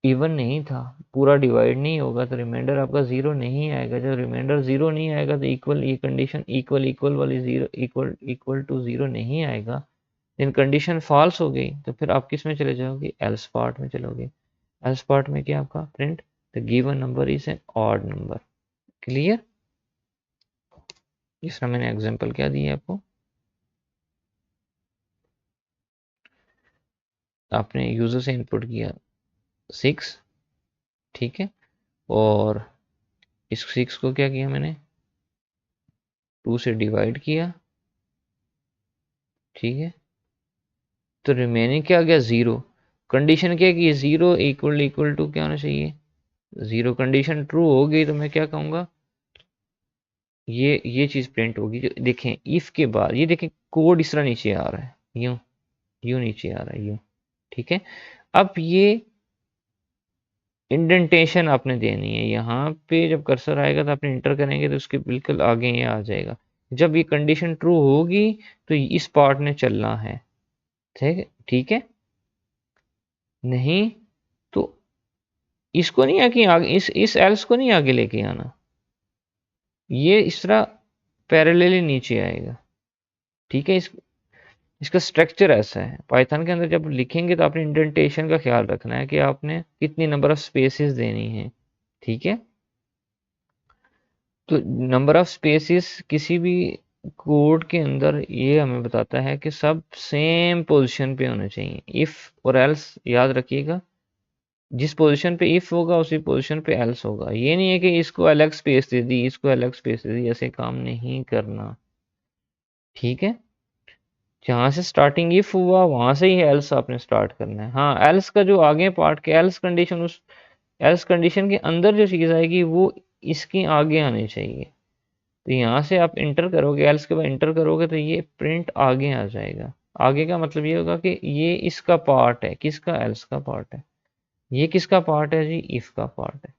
इवन नहीं था, पूरा डिवाइड नहीं होगा, तो रिमाइंडर आपका 0 नहीं आएगा। जब रिमाइंडर 0 नहीं आएगा तो इक्वल, ये कंडीशन इक्वल इक्वल वाली 0 इक्वल इक्वल टू 0 नहीं आएगा, देन कंडीशन फॉल्स हो गई। तो फिर आप किस में चले जाओगे, एल्स पार्ट में चलोगे। एल्स पार्ट में क्या आपका print, the given number is an odd number. Clear? जिस तरह मैंने एग्जांपल क्या दिया आपको, आपने यूजर से इनपुट किया 6, ठीक है, और इस 6 को क्या किया मैंने, 2 से डिवाइड किया, ठीक है। तो रिमेनिंग क्या आ गया, 0। कंडीशन क्या है कि 0 इक्वल इक्वल टू क्या होना चाहिए, 0। कंडीशन ट्रू हो गई तो मैं क्या कहूँगा, ये चीज़ प्रिंट होगी। जो देखें इफ़ के बाद, ये देखें कोड इस तरह नीचे आ रहा है, यूँ यूँ नीचे आ रहा है, यूँ, ठीक है। अब ये इंडेंटेशन आपने देनी है, यहाँ पे जब कर्सर आएगा तो आपने इंटर करेंगे तो उसके बिल्कुल आगे ये आ जाएगा। जब ये कंडीशन ट्रू होगी तो इस पार्ट ने चलना है, ठीक है, ठीक है। नहीं तो इसको नहीं आगे आगे इस एल्स को नहीं आगे लेके आना, ये इस तरह पैरेलली नीचे आएगा, ठीक है। इसका स्ट्रक्चर ऐसा है, पाइथन के अंदर जब लिखेंगे तो आपने इंडेंटेशन का ख्याल रखना है कि आपने कितनी नंबर ऑफ स्पेसेस देनी है, ठीक है। तो नंबर ऑफ स्पेसेस किसी भी कोड के अंदर ये हमें बताता है कि सब सेम पोजीशन पे होने चाहिए। इफ और एल्स याद रखिएगा, जिस पोजीशन पे इफ होगा उसी पोजीशन पे एल्स होगा। ये नहीं है कि इसको अलग स्पेस दे दी, इसको अलग स्पेस दे दी, ऐसे काम नहीं करना, ठीक है। जहां से स्टार्टिंग इफ हुआ वहां से ही एल्स आपने स्टार्ट करना है। हाँ, एल्स का जो आगे पार्ट के एल्स कंडीशन, उस एल्स कंडीशन के अंदर जो चीज आएगी वो इसके आगे आनी चाहिए। तो यहाँ से आप इंटर करोगे, एल्स के बाद इंटर करोगे तो ये प्रिंट आगे आ जाएगा। आगे का मतलब ये होगा कि ये इसका पार्ट है, किसका, एल्स का पार्ट है। ये किसका पार्ट है जी, इफ का पार्ट है,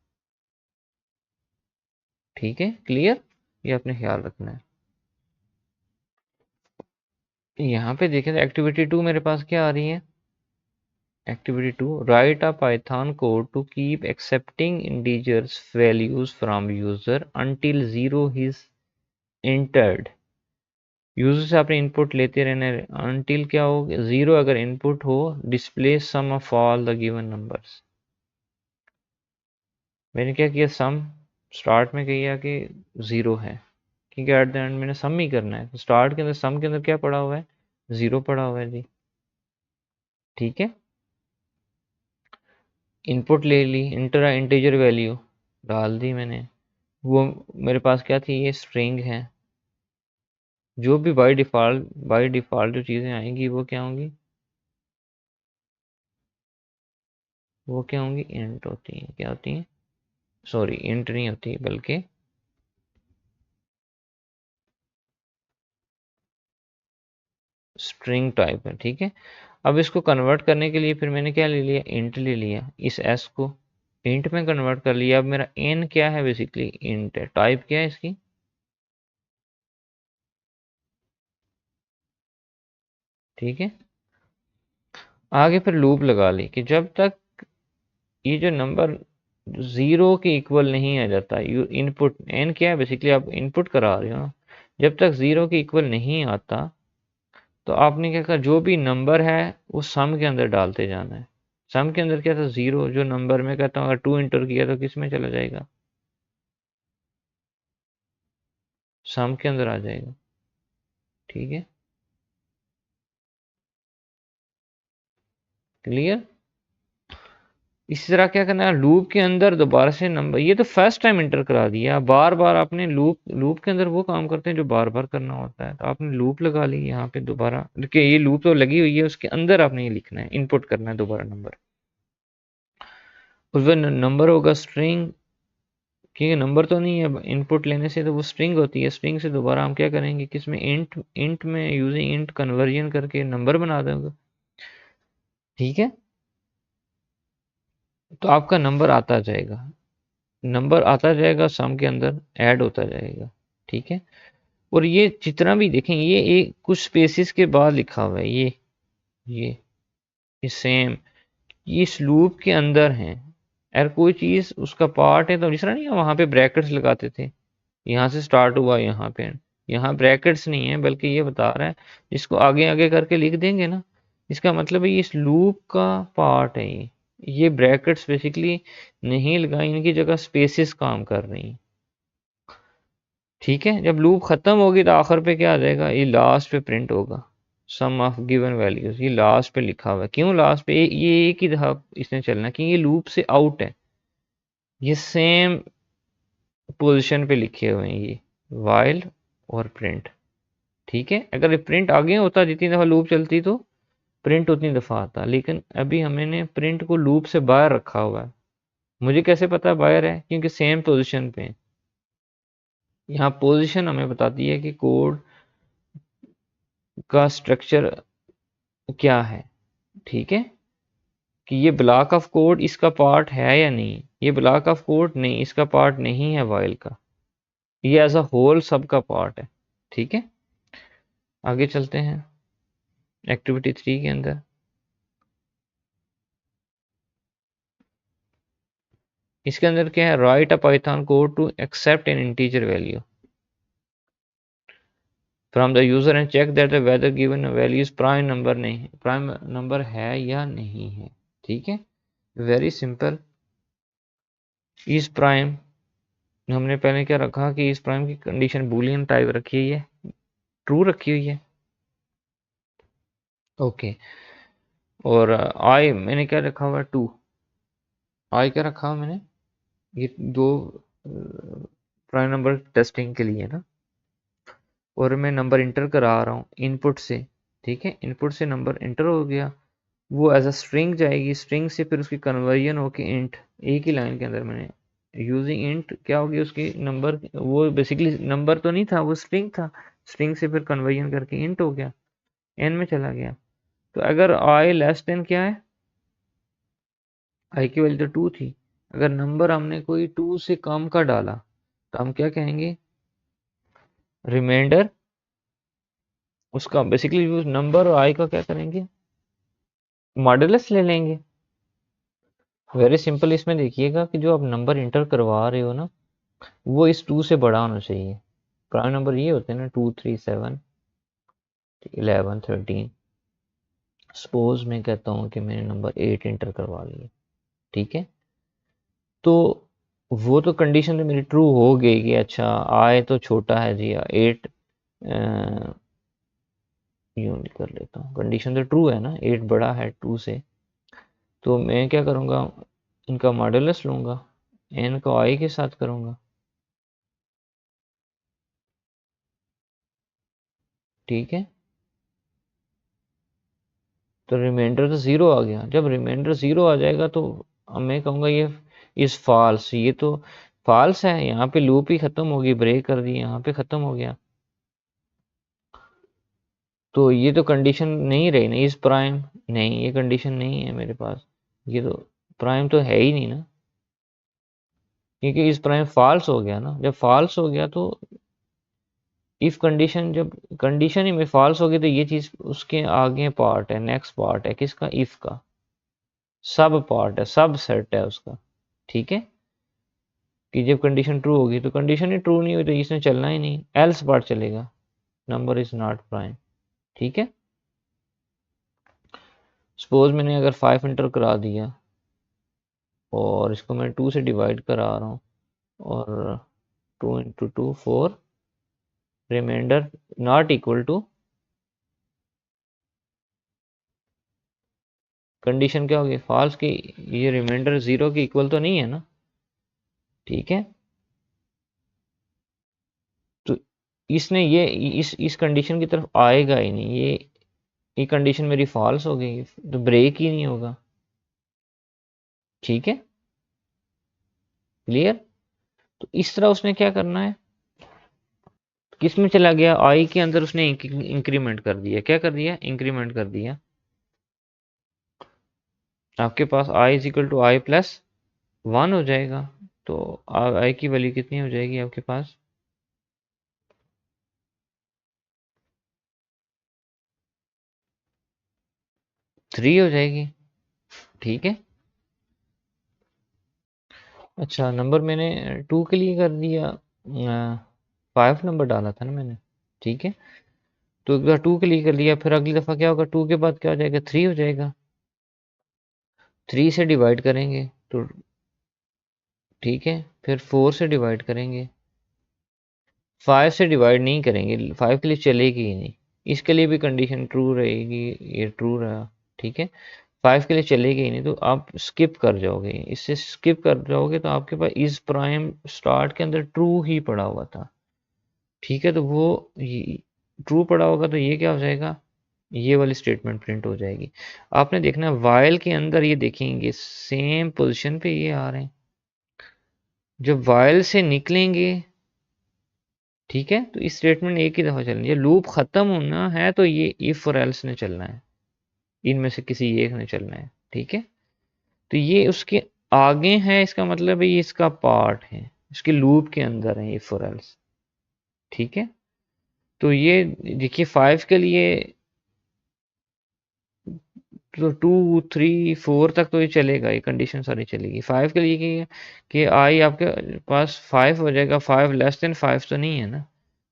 ठीक है। क्लियर? ये आपने ख्याल रखना है। यहाँ पे देखें तो एक्टिविटी 2 मेरे पास क्या आ रही है, activity 2, write a Python code to keep accepting integers values from user until 0 is entered। यूजर से आपने इनपुट लेते रहना है अनटिल क्या हो, 0 अगर इनपुट हो, display sum of all the given numbers. मैंने क्या किया, सम स्टार्ट में किया कि 0 है, क्योंकि एट द एंड मैंने सम ही करना है। तो स्टार्ट के अंदर सम के अंदर क्या पड़ा हुआ है, 0 पड़ा हुआ है जी, ठीक है। इनपुट ले ली, इंटर इंटीजर वैल्यू डाल दी मैंने, वो मेरे पास क्या थी, ये स्ट्रिंग है। जो भी बाय डिफ़ॉल्ट जो चीज़ें आएंगी वो क्या होंगी, वो क्या होंगी, इंट होती हैं। क्या होती हैं, सॉरी इंट नहीं होती बल्कि स्ट्रिंग टाइप है, ठीक है। अब इसको कन्वर्ट करने के लिए फिर मैंने क्या ले लिया, इंट ले लिया, इस एस को इंट में कन्वर्ट कर लिया। अब मेरा एन क्या है, बेसिकली इंट है, टाइप क्या है इसकी, ठीक है। आगे फिर लूप लगा ली कि जब तक ये जो नंबर जीरो के इक्वल नहीं आ जाता। यू इनपुट एन क्या है, बेसिकली आप इनपुट करा रहे हो, जब तक जीरो के इक्वल नहीं आता तो आपने क्या कहा, जो भी नंबर है वो सम के अंदर डालते जाना है। सम के अंदर क्या था, जीरो, जो नंबर में कहता हूँ अगर टू इंटर किया तो किस में चला जाएगा, सम के अंदर आ जाएगा। ठीक है, क्लियर। इसी तरह क्या करना है, लूप के अंदर दोबारा से नंबर, ये तो फर्स्ट टाइम इंटर करा दिया, बार बार आपने लूप लूप के अंदर वो काम करते हैं जो बार बार करना होता है, तो आपने लूप लगा ली यहाँ पे दोबारा, देखिए ये लूप तो लगी हुई है, उसके अंदर आपने ये लिखना है, इनपुट करना है दोबारा नंबर। उस नंबर होगा स्ट्रिंग, क्योंकि नंबर तो नहीं है इनपुट लेने से, तो वो स्ट्रिंग होती है। स्ट्रिंग से दोबारा हम क्या करेंगे, किसमें, इंट, इंट में यूजिंग इंट कन्वर्जन करके नंबर बना देंगे। ठीक है, तो आपका नंबर आता जाएगा, नंबर आता जाएगा, सम के अंदर ऐड होता जाएगा। ठीक है, और ये जितना भी देखें, ये एक कुछ स्पेसिस के बाद लिखा हुआ है, ये ये सेम इस लूप के अंदर है। अगर कोई चीज़ उसका पार्ट है तो जिस तरह नहीं हम वहाँ पे ब्रैकेट्स लगाते थे, यहाँ से स्टार्ट हुआ यहाँ पे, यहाँ ब्रैकेट्स नहीं है, बल्कि ये बता रहा है, इसको आगे आगे करके लिख देंगे ना, इसका मतलब है ये इस लूप का पार्ट है। ये ब्रैकेट्स बेसिकली नहीं लगाई, इनकी जगह स्पेसिस काम कर रही हैं। ठीक है, जब लूप खत्म होगी तो आखिर पे क्या आ जाएगा, ये लास्ट पे प्रिंट होगा, सम ऑफ गिवन वैल्यूज, ये लास्ट पे लिखा हुआ है। क्यों लास्ट पे, ये एक ही दफा इसने चलना कि ये लूप से आउट है, ये सेम पोजीशन पे लिखे हुए हैं ये वाइल और प्रिंट। ठीक है, अगर प्रिंट आगे होता, जितनी दफ़ा लूप चलती तो प्रिंट उतनी दफ़ा आता, लेकिन अभी हमने प्रिंट को लूप से बाहर रखा हुआ है। मुझे कैसे पता बाहर है, क्योंकि सेम पोजीशन पे है। यहाँ पोजीशन हमें बताती है कि कोड का स्ट्रक्चर क्या है। ठीक है, कि ये ब्लॉक ऑफ कोड इसका पार्ट है या नहीं, ये ब्लॉक ऑफ कोड नहीं, इसका पार्ट नहीं है वाइल का, ये एज अ होल सब का पार्ट है। ठीक है, आगे चलते हैं एक्टिविटी 3 के अंदर। इसके अंदर क्या है, write a Python code to accept an integer value from the user and check that whether given value is prime number, नहीं प्राइम नंबर है या नहीं है। ठीक है, वेरी सिंपल। इज प्राइम, हमने पहले क्या रखा कि इस प्राइम की कंडीशन बूलियन टाइप रखी है, ट्रू रखी हुई है। ओके, और आई मैंने क्या रखा हुआ है, 2। आई क्या रखा हुआ मैंने, ये दो प्राइम नंबर टेस्टिंग के लिए ना, और मैं नंबर इंटर करा रहा हूँ इनपुट से। ठीक है, इनपुट से नंबर इंटर हो गया, वो एज अ स्ट्रिंग जाएगी, स्ट्रिंग से फिर उसकी कन्वर्जन होके इंट, एक ही लाइन के अंदर मैंने यूजिंग इंट क्या होगी उसकी नंबर, वो बेसिकली नंबर तो नहीं था, वो स्ट्रिंग था, स्ट्रिंग से फिर कन्वर्जन करके इंट हो गया, एन में चला गया। तो अगर आई लेस देन क्या है, आई की वैल्यू तो 2 थी, अगर नंबर हमने कोई 2 से कम का डाला तो हम क्या कहेंगे, रिमाइंडर, उसका बेसिकली यूज नंबर और आई का क्या करेंगे, मॉडुलस ले लेंगे। वेरी सिंपल, इसमें देखिएगा कि जो आप नंबर इंटर करवा रहे हो ना, वो इस 2 से बड़ा होना चाहिए। प्राइम नंबर ये होते हैं ना, 2 3 7 11 13। सपोज मैं कहता हूँ कि मैंने नंबर 8 इंटर करवा लिया। ठीक है, तो वो तो कंडीशन तो मेरी ट्रू हो गई कि अच्छा आए तो छोटा है जी, 8 यूं कर लेता हूँ, कंडीशन तो ट्रू है ना, 8 बड़ा है 2 से, तो मैं क्या करूँगा, इनका मॉडुलस लूँगा, एन को आई के साथ करूँगा। ठीक है, तो रिमाइंडर तो ज़ीरो आ गया, जब रिमाइंडर ज़ीरो आ जाएगा तो अब मैं कहूँगा ये इज़ फॉल्स, ये तो फॉल्स है, यहाँ पे लूप ही ख़त्म होगी, ब्रेक कर दी, यहाँ पे ख़त्म हो गया, तो ये तो कंडीशन नहीं रही ना, इज़ प्राइम, नहीं ये कंडीशन नहीं है मेरे पास, ये तो प्राइम तो है ही नहीं ना, क्योंकि इज़ प्राइम फॉल्स हो गया ना, जब फॉल्स हो गया तो इफ़ कंडीशन, जब कंडीशन ही में फॉल्स हो गई तो ये चीज़ उसके आगे पार्ट है, नेक्स्ट पार्ट है किसका, इफ़ का सब पार्ट है, सब सेट है उसका। ठीक है, कि जब कंडीशन ट्रू होगी तो कंडीशन ही ट्रू नहीं हुई तो इसने चलना ही नहीं, एल्स पार्ट चलेगा, नंबर इज नॉट प्राइम। ठीक है, सपोज मैंने अगर 5 इंटर करा दिया और इसको मैं 2 से डिवाइड करा रहा हूँ और 2 into 2 4, remainder not equal to, condition क्या होगी फॉल्स की, ये रिमाइंडर 0 के इक्वल तो नहीं है ना। ठीक है, तो इसने ये इस कंडीशन की तरफ आएगा ही नहीं, ये कंडीशन मेरी फॉल्स हो गई तो ब्रेक ही नहीं होगा। ठीक है, क्लियर। तो इस तरह उसने क्या करना है, किस में चला गया, आई के अंदर उसने इंक्रीमेंट कर दिया, क्या कर दिया, इंक्रीमेंट कर दिया। आपके पास I is equal to I plus 1 हो जाएगा, तो आई की वैल्यू कितनी हो जाएगी आपके पास, 3 हो जाएगी। ठीक है, अच्छा नंबर मैंने 2 के लिए कर दिया, 5 नंबर डाला था ना मैंने। ठीक है, तो एक बार 2 के लिए कर लिया, फिर अगली दफ़ा क्या होगा, 2 के बाद क्या हो जाएगा, 3 हो जाएगा। 3 से डिवाइड करेंगे तो ठीक है, फिर 4 से डिवाइड करेंगे, 5 से डिवाइड नहीं करेंगे, 5 के लिए चलेगी ही नहीं, इसके लिए भी कंडीशन ट्रू रहेगी, ये ट्रू रहा। ठीक है, 5 के लिए चलेगी ही नहीं तो आप स्किप कर जाओगे, इससे स्किप कर जाओगे तो आपके पास इस प्राइम स्टार्ट के अंदर ट्रू ही पड़ा हुआ था। ठीक है, तो वो ट्रू पड़ा होगा तो ये क्या हो जाएगा, ये वाली स्टेटमेंट प्रिंट हो जाएगी। आपने देखना है वाइल के अंदर ये देखेंगे सेम पोजीशन पे ये आ रहे हैं, जब वाइल से निकलेंगे ठीक है तो इस स्टेटमेंट एक ही दफ़ा चलनी है, लूप ख़त्म होना है तो ये इफ और एल्स ने चलना है, इनमें से किसी एक ने चलना है। ठीक है, तो ये उसके आगे है, इसका मतलब है ये इसका पार्ट है, इसके लूप के अंदर है इफ और एल्स। ठीक है, तो ये देखिए 5 के लिए तो 2 3 4 तक तो ये चलेगा, ये कंडीशन सारी चलेगी। 5 के लिए कि आई आपके पास 5 हो जाएगा, 5 लेस देन 5 तो नहीं है ना,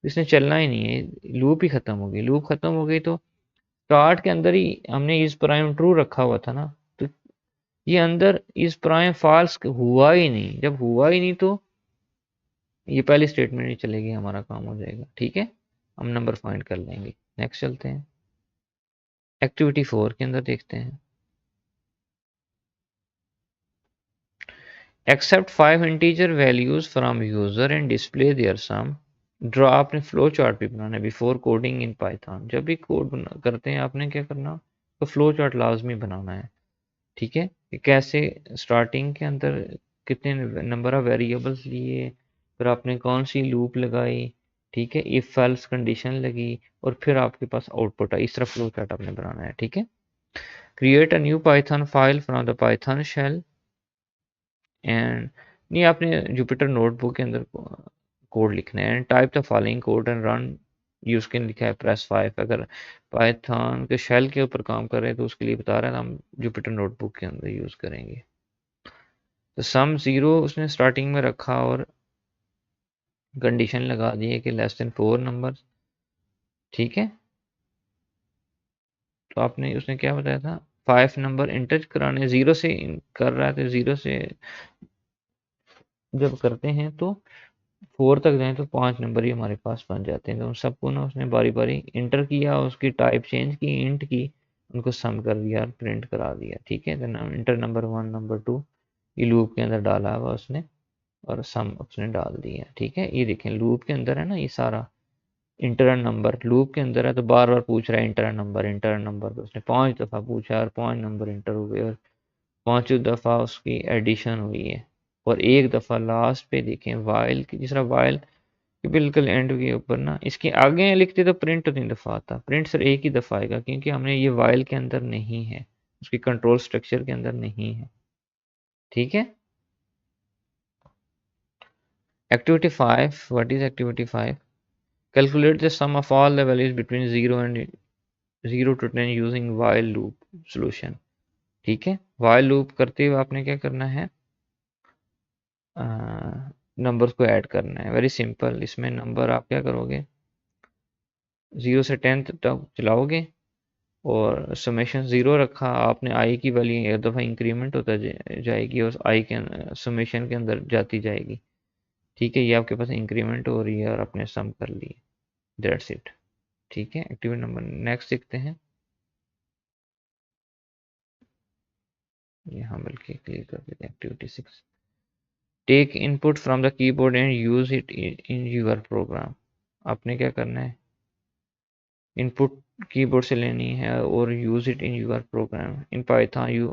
इसने चलना ही नहीं है, लूप ही खत्म हो गई। लूप खत्म हो गई तो स्टार्ट के अंदर ही हमने इस प्राइम ट्रू रखा हुआ था ना, तो ये अंदर इस प्राइम फॉल्स हुआ ही नहीं, जब हुआ ही नहीं तो ये पहली स्टेटमेंट ही चलेगी, हमारा काम हो जाएगा। ठीक है, हम नंबर फाइंड कर लेंगे। नेक्स्ट चलते हैं, एक्टिविटी 4 के अंदर देखते हैं, accept 5 integer values from user and display their sum. Draw, आपने फ्लो चार्ट भी बनाना है बिफोर कोडिंग इन पाइथन, जब भी कोड करते हैं आपने क्या करना, तो फ्लो चार्ट लाजमी बनाना है। ठीक है, कि कैसे स्टार्टिंग के अंदर कितने नंबर ऑफ वेरिएबल्स लिए, फिर आपने कौन सी लूप लगाई, ठीक है, इफ एल्स कंडीशन लगी और फिर आपके पास आउटपुट आई, इस तरह फ्लो चार्ट आपने बनाना है। ठीक है, create a new Python file from the Python shell and, नहीं आपने जुपिटर नोटबुक के अंदर कोड लिखना है, and type the following code and run use के लिखा है प्रेस 5। अगर पाइथन के शेल के ऊपर काम कर रहे हैं तो उसके लिए बता रहे हैं हम जुपिटर नोटबुक के अंदर यूज करेंगे। तो सम 0 उसने स्टार्टिंग में रखा और कंडीशन लगा दी है कि लेस देन 4 नंबर। ठीक है, तो आपने उसने क्या बताया था, 5 नंबर इंटर कराने, 0 से कर रहा है तो 0 से जब करते हैं तो 4 तक जाएँ तो 5 नंबर ही हमारे पास बन जाते हैं। तो उन सबको ना उसने बारी-बारी इंटर किया, उसकी टाइप चेंज की, इंट की, उनको सम कर दिया और प्रिंट करा दिया। ठीक है, तो इंटर नंबर 1 नंबर 2 ये लूप के अंदर डाला हुआ उसने और सम उसने डाल दिया। ठीक है, ये देखें लूप के अंदर है ना, ये सारा इंटर नंबर लूप के अंदर है तो बार बार पूछ रहा है इंटर नंबर, तो उसने 5 दफ़ा पूछा और 5 नंबर इंटर हुए और 5 दफ़ा उसकी एडिशन हुई है। और एक दफ़ा लास्ट पे देखें वाइल की, जिस तरह वाइल के बिल्कुल एंड के ऊपर ना इसके आगे लिखते तो प्रिंट 3 दफ़ा आता, प्रिंट सिर्फ एक ही दफ़ा आएगा क्योंकि हमने ये वाइल के अंदर नहीं है, उसकी कंट्रोल स्ट्रक्चर के अंदर नहीं है। ठीक है, activity 5, what is activity 5, calculate the sum of all the values between 0 to 10 using while loop solution. ठीक है, वाइल लूप करते हुए आपने क्या करना है, नंबर्स को ऐड करना है। Very simple. इसमें नंबर आप क्या करोगे, 0 से 10 तक चलाओगे और समेशन 0 रखा आपने, आई की वैल्यू एक दफ़ा इंक्रीमेंट होता जाएगी और आई के समेशन के अंदर जाती जाएगी। ठीक है, ये आपके पास इंक्रीमेंट हो रही है और आपने सम कर ली। That's it. ठीक है, एक्टिविटी नंबर नेक्स्ट देखते हैं। यहाँ बल्कि क्लिक कर देते हैं activity 6। Take input from the keyboard and use it in your program. आपने क्या करना है, इनपुट कीबोर्ड से लेनी है और use it in your program. In Python you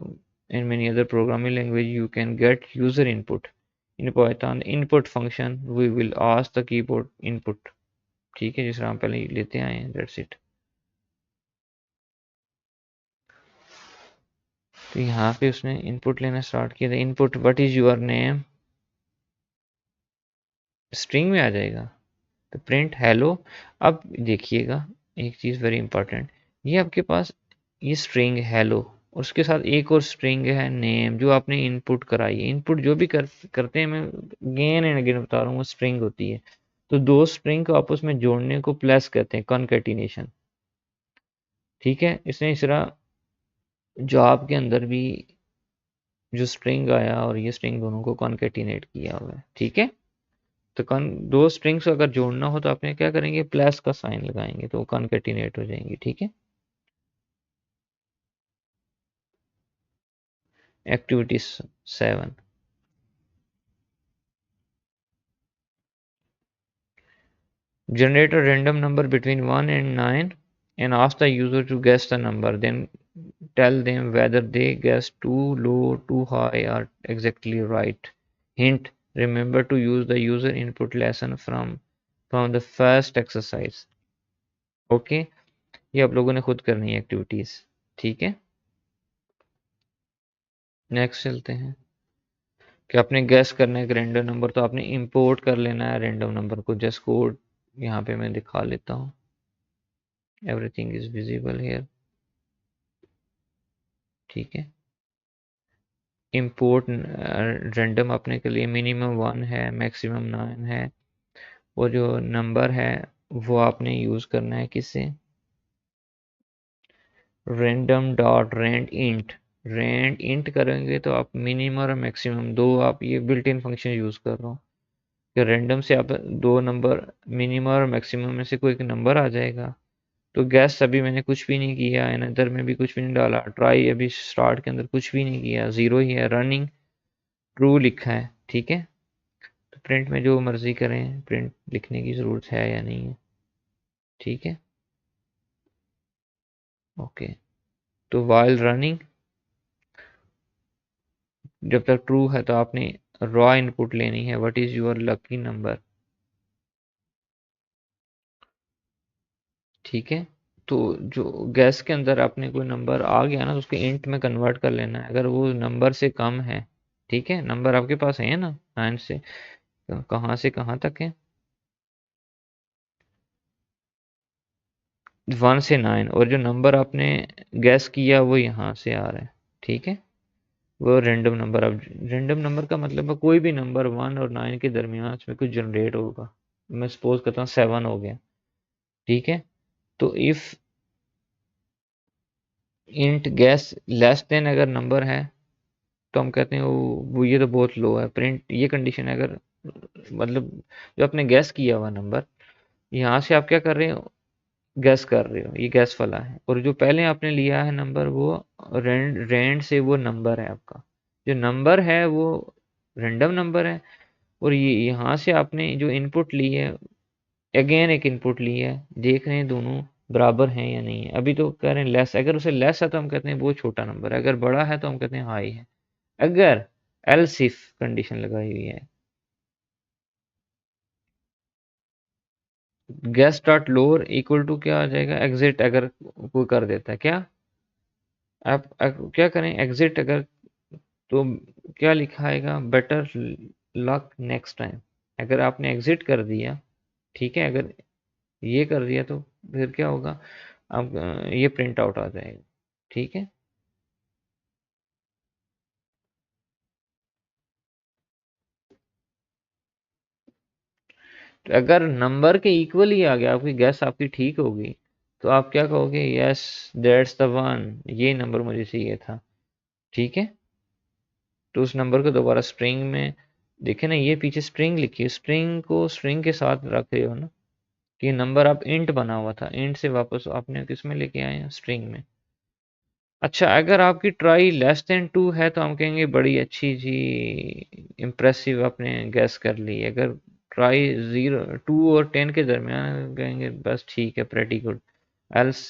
in many other programming language you can get user input. In Python input function we will ask the keyboard input. ठीक है, जिस तरह हम पहले लेते आए हैं। That's it. तो यहाँ पे उसने इनपुट लेना स्टार्ट किया था। Input what is your name, string में आ जाएगा। तो प्रिंट हेलो। अब देखिएगा एक चीज़ वेरी इंपॉर्टेंट, ये आपके पास ये स्ट्रिंग हेलो, उसके साथ एक और स्ट्रिंग है नेम जो आपने इनपुट कराई है। इनपुट जो भी करते हैं, मैं अगेन एंड अगेन बता रहा हूँ, वो स्ट्रिंग होती है। तो दो स्ट्रिंग को आपस में जोड़ने को प्लस कहते हैं, कॉन्केटिनेशन। ठीक है, इसने इस तरह जॉब के अंदर भी जो स्ट्रिंग आया और ये स्ट्रिंग दोनों को कॉन्केटिनेट किया हुआ है। ठीक है, तो दो स्ट्रिंग्स को अगर जोड़ना हो तो आपने क्या करेंगे, प्लस का साइन लगाएंगे तो वो कॉन्केटिनेट हो जाएंगी। ठीक है, activity 7। Generate a random number between 1 and 9 and ask the user to guess the number. Then tell them whether they guess too low, too high, or exactly right. Hint: remember to use the user input lesson from the first exercise. Okay, ये आप लोगों ने खुद करनी है activities. ठीक है, next चलते हैं। कि आपने गैस करना है एक रैंडम नंबर, तो आपने इंपोर्ट कर लेना है रैंडम नंबर को। जस्ट कोड यहाँ पे मैं दिखा लेता हूँ। Everything is visible here. ठीक है, इंपोर्ट रैंडम अपने के लिए मिनिमम 1 है, मैक्सिमम 9 है। वो जो नंबर है वो आपने यूज़ करना है किससे, random dot rand int. Rand int करेंगे तो आप मिनिमम और मैक्सिमम दो, आप ये बिल्ट इन फंक्शन यूज़ कर रहा हूँ कि रैंडम से आप दो नंबर मिनिमम और मैक्सिमम में से कोई एक नंबर आ जाएगा। तो गैस अभी मैंने कुछ भी नहीं किया, इधर में भी कुछ भी नहीं डाला, ट्राई अभी स्टार्ट के अंदर कुछ भी नहीं किया, ज़ीरो ही है। रनिंग ट्रू लिखा है। ठीक है, तो प्रिंट में जो मर्जी करें, प्रिंट लिखने की ज़रूरत है या नहीं है। ठीक है, ओके। तो वाइल रनिंग जब तक ट्रू है तो आपने रॉ इनपुट लेनी है, what is your lucky number. ठीक है, तो जो गैस के अंदर आपने कोई नंबर आ गया ना, तो उसके इंट में कन्वर्ट कर लेना है अगर वो नंबर से कम है। ठीक है, नंबर आपके पास है ना, 9 से कहाँ तक है, 1 से 9, और जो नंबर आपने गैस किया वो यहाँ से आ रहा है। ठीक है, वो रैंडम नंबर। अब रैंडम नंबर का मतलब है कोई भी नंबर 1 और 9 के दरमियान में कुछ जनरेट होगा। मैं सपोज करता हूँ 7 हो गया। ठीक है, तो if int gas less than अगर नंबर है तो हम कहते हैं वो ये तो बहुत लो है। प्रिंट ये कंडीशन है अगर मतलब जो आपने गैस किया हुआ नंबर, यहाँ से आप क्या कर रहे हो, गैस कर रहे हो, ये गैस वाला है। और जो पहले आपने लिया है नंबर वो रैंड से वो नंबर है आपका, जो नंबर है वो रैंडम नंबर है। और ये यहाँ से आपने जो इनपुट ली है, अगेन एक इनपुट ली है, देख रहे हैं दोनों बराबर हैं या नहीं है। अभी तो कह रहे हैं लेस, अगर उसे लेस है तो हम कहते हैं वो छोटा नंबर है, अगर बड़ा है तो हम कहते हैं हाई है। अगर एल्स इफ कंडीशन लगाई हुई है, guess dot lower equal to क्या आ जाएगा, एग्जिट अगर कोई कर देता है क्या, आप क्या करें, एग्जिट अगर, तो क्या लिखा आएगा, बेटर लक नेक्स्ट टाइम। अगर आपने एग्जिट कर दिया, ठीक है, अगर ये कर दिया तो फिर क्या होगा, अब ये प्रिंट आउट आ जाएगा। ठीक है, अगर नंबर के इक्वल ही आ गया, आपकी गैस आपकी ठीक होगी, तो आप क्या कहोगे, यस दैट्स द वन, ये नंबर मुझे चाहिए था। ठीक है, तो उस नंबर को दोबारा स्ट्रिंग में देखे ना, ये पीछे स्ट्रिंग लिखी है, स्ट्रिंग को स्ट्रिंग के साथ रख रहे हो ना, कि नंबर आप इंट बना हुआ था, इंट से वापस आपने किस में लेके आए हैं, स्ट्रिंग में। अच्छा, अगर आपकी ट्राई लेस देन 2 है तो हम कहेंगे बड़ी अच्छी जी, इम्प्रेसिव, आपने गैस कर ली। अगर ट्राई 2 और 10 के दरमियान है, कहेंगे बस ठीक है, प्रेटी गुड, एल्स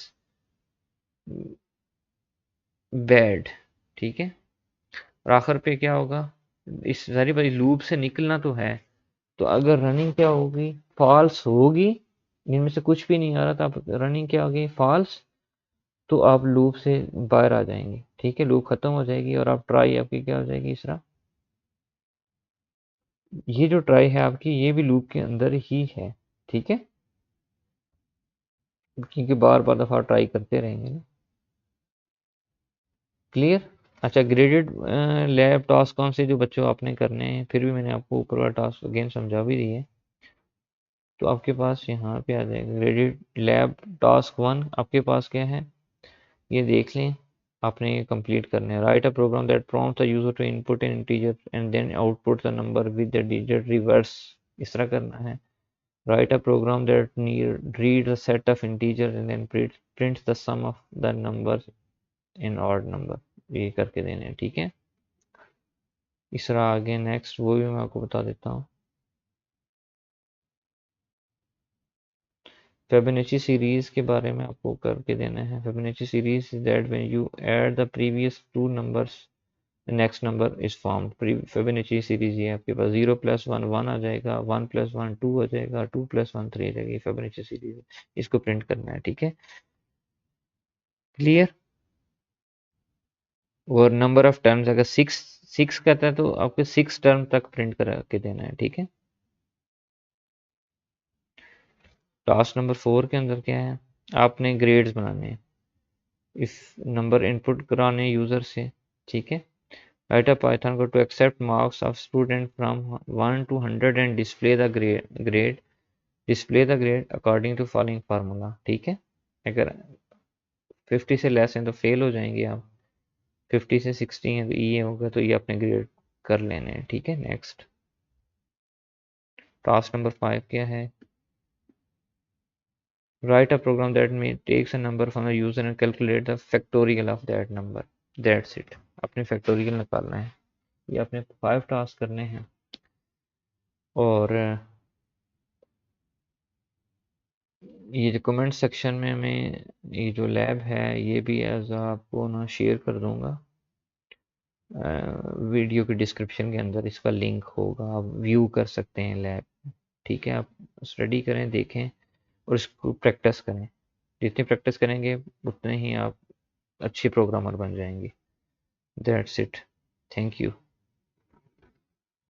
बैड। ठीक है, और आखिर पे क्या होगा, इस सारी बड़ी लूप से निकलना तो है, तो अगर रनिंग क्या होगी, फॉल्स होगी, इनमें से कुछ भी नहीं आ रहा था, आप रनिंग क्या होगी, फॉल्स, तो आप लूप से बाहर आ जाएंगे। ठीक है, लूप खत्म हो जाएगी और आप ट्राई आपकी क्या हो जाएगी, इसरा, ये जो ट्राई है आपकी, ये भी लूप के अंदर ही है। ठीक है, क्योंकि बार बार दफ़ा ट्राई करते रहेंगे ना। क्लियर। अच्छा, ग्रेडेड लैब टास्क कौन से जो बच्चों आपने करने हैं, फिर भी मैंने आपको ऊपर वाला टास्क अगेन समझा भी दी है, तो आपके पास यहाँ पे आ जाएगा ग्रेडेड लैब टास्क 1, आपके पास क्या है, ये देख लें, आपने ये कंप्लीट करना है। Write a program that prompts the user to input an integer and then output the number with the digit reverse, इस तरह करना है। Write a program that reads a set of integers and then prints the sum of the numbers in odd number, ये करके देने हैं। ठीक है, इस तरह आगे नेक्स्ट वो भी मैं आपको बता देता हूँ। Fibonacci सीरीज के बारे में आपको करके देना है। Fibonacci series is that when you add the previous two numbers the next number is formed। Fibonacci series ये आपके पास 0 + 1 1 आ जाएगा, 1 + 1 2 आ जाएगा, 2 + 1 3 आ जाएगी, Fibonacci सीरीज, इसको प्रिंट करना है। ठीक है, क्लियर। और नंबर ऑफ टर्म्स अगर 6 कहता है तो आपको 6 टर्म तक प्रिंट करा के देना है। ठीक है, टास्क नंबर 4 के अंदर क्या है, आपने ग्रेड्स बनाने हैं, इस नंबर इनपुट कराने यूजर से। ठीक है, write a Python code to accept marks of student from 1 to 100 and display the grade, display the grade according to following formula. ठीक है, अगर 50 से लेस है तो फेल हो जाएंगे आप, 50 से 60 है तो ये होगा, तो ये अपने ग्रेड कर लेने हैं। ठीक है, नेक्स्ट टास्क नंबर 5 क्या है, write a program that takes a number from the user and calculate the factorial of that number, that's it। अपने फैक्टोरियल निकालना है, ये अपने 5 टास्क करने हैं। और ये जो कमेंट सेक्शन में मैं ये जो लैब है ये भी एज आपको ना शेयर कर दूंगा, वीडियो के डिस्क्रिप्शन के अंदर इसका लिंक होगा, आप व्यू कर सकते हैं लैब। ठीक है, आप स्टडी करें, देखें और इसको प्रैक्टिस करें, जितनी प्रैक्टिस करेंगे उतने ही आप अच्छी प्रोग्रामर बन जाएंगे। That's it, thank you.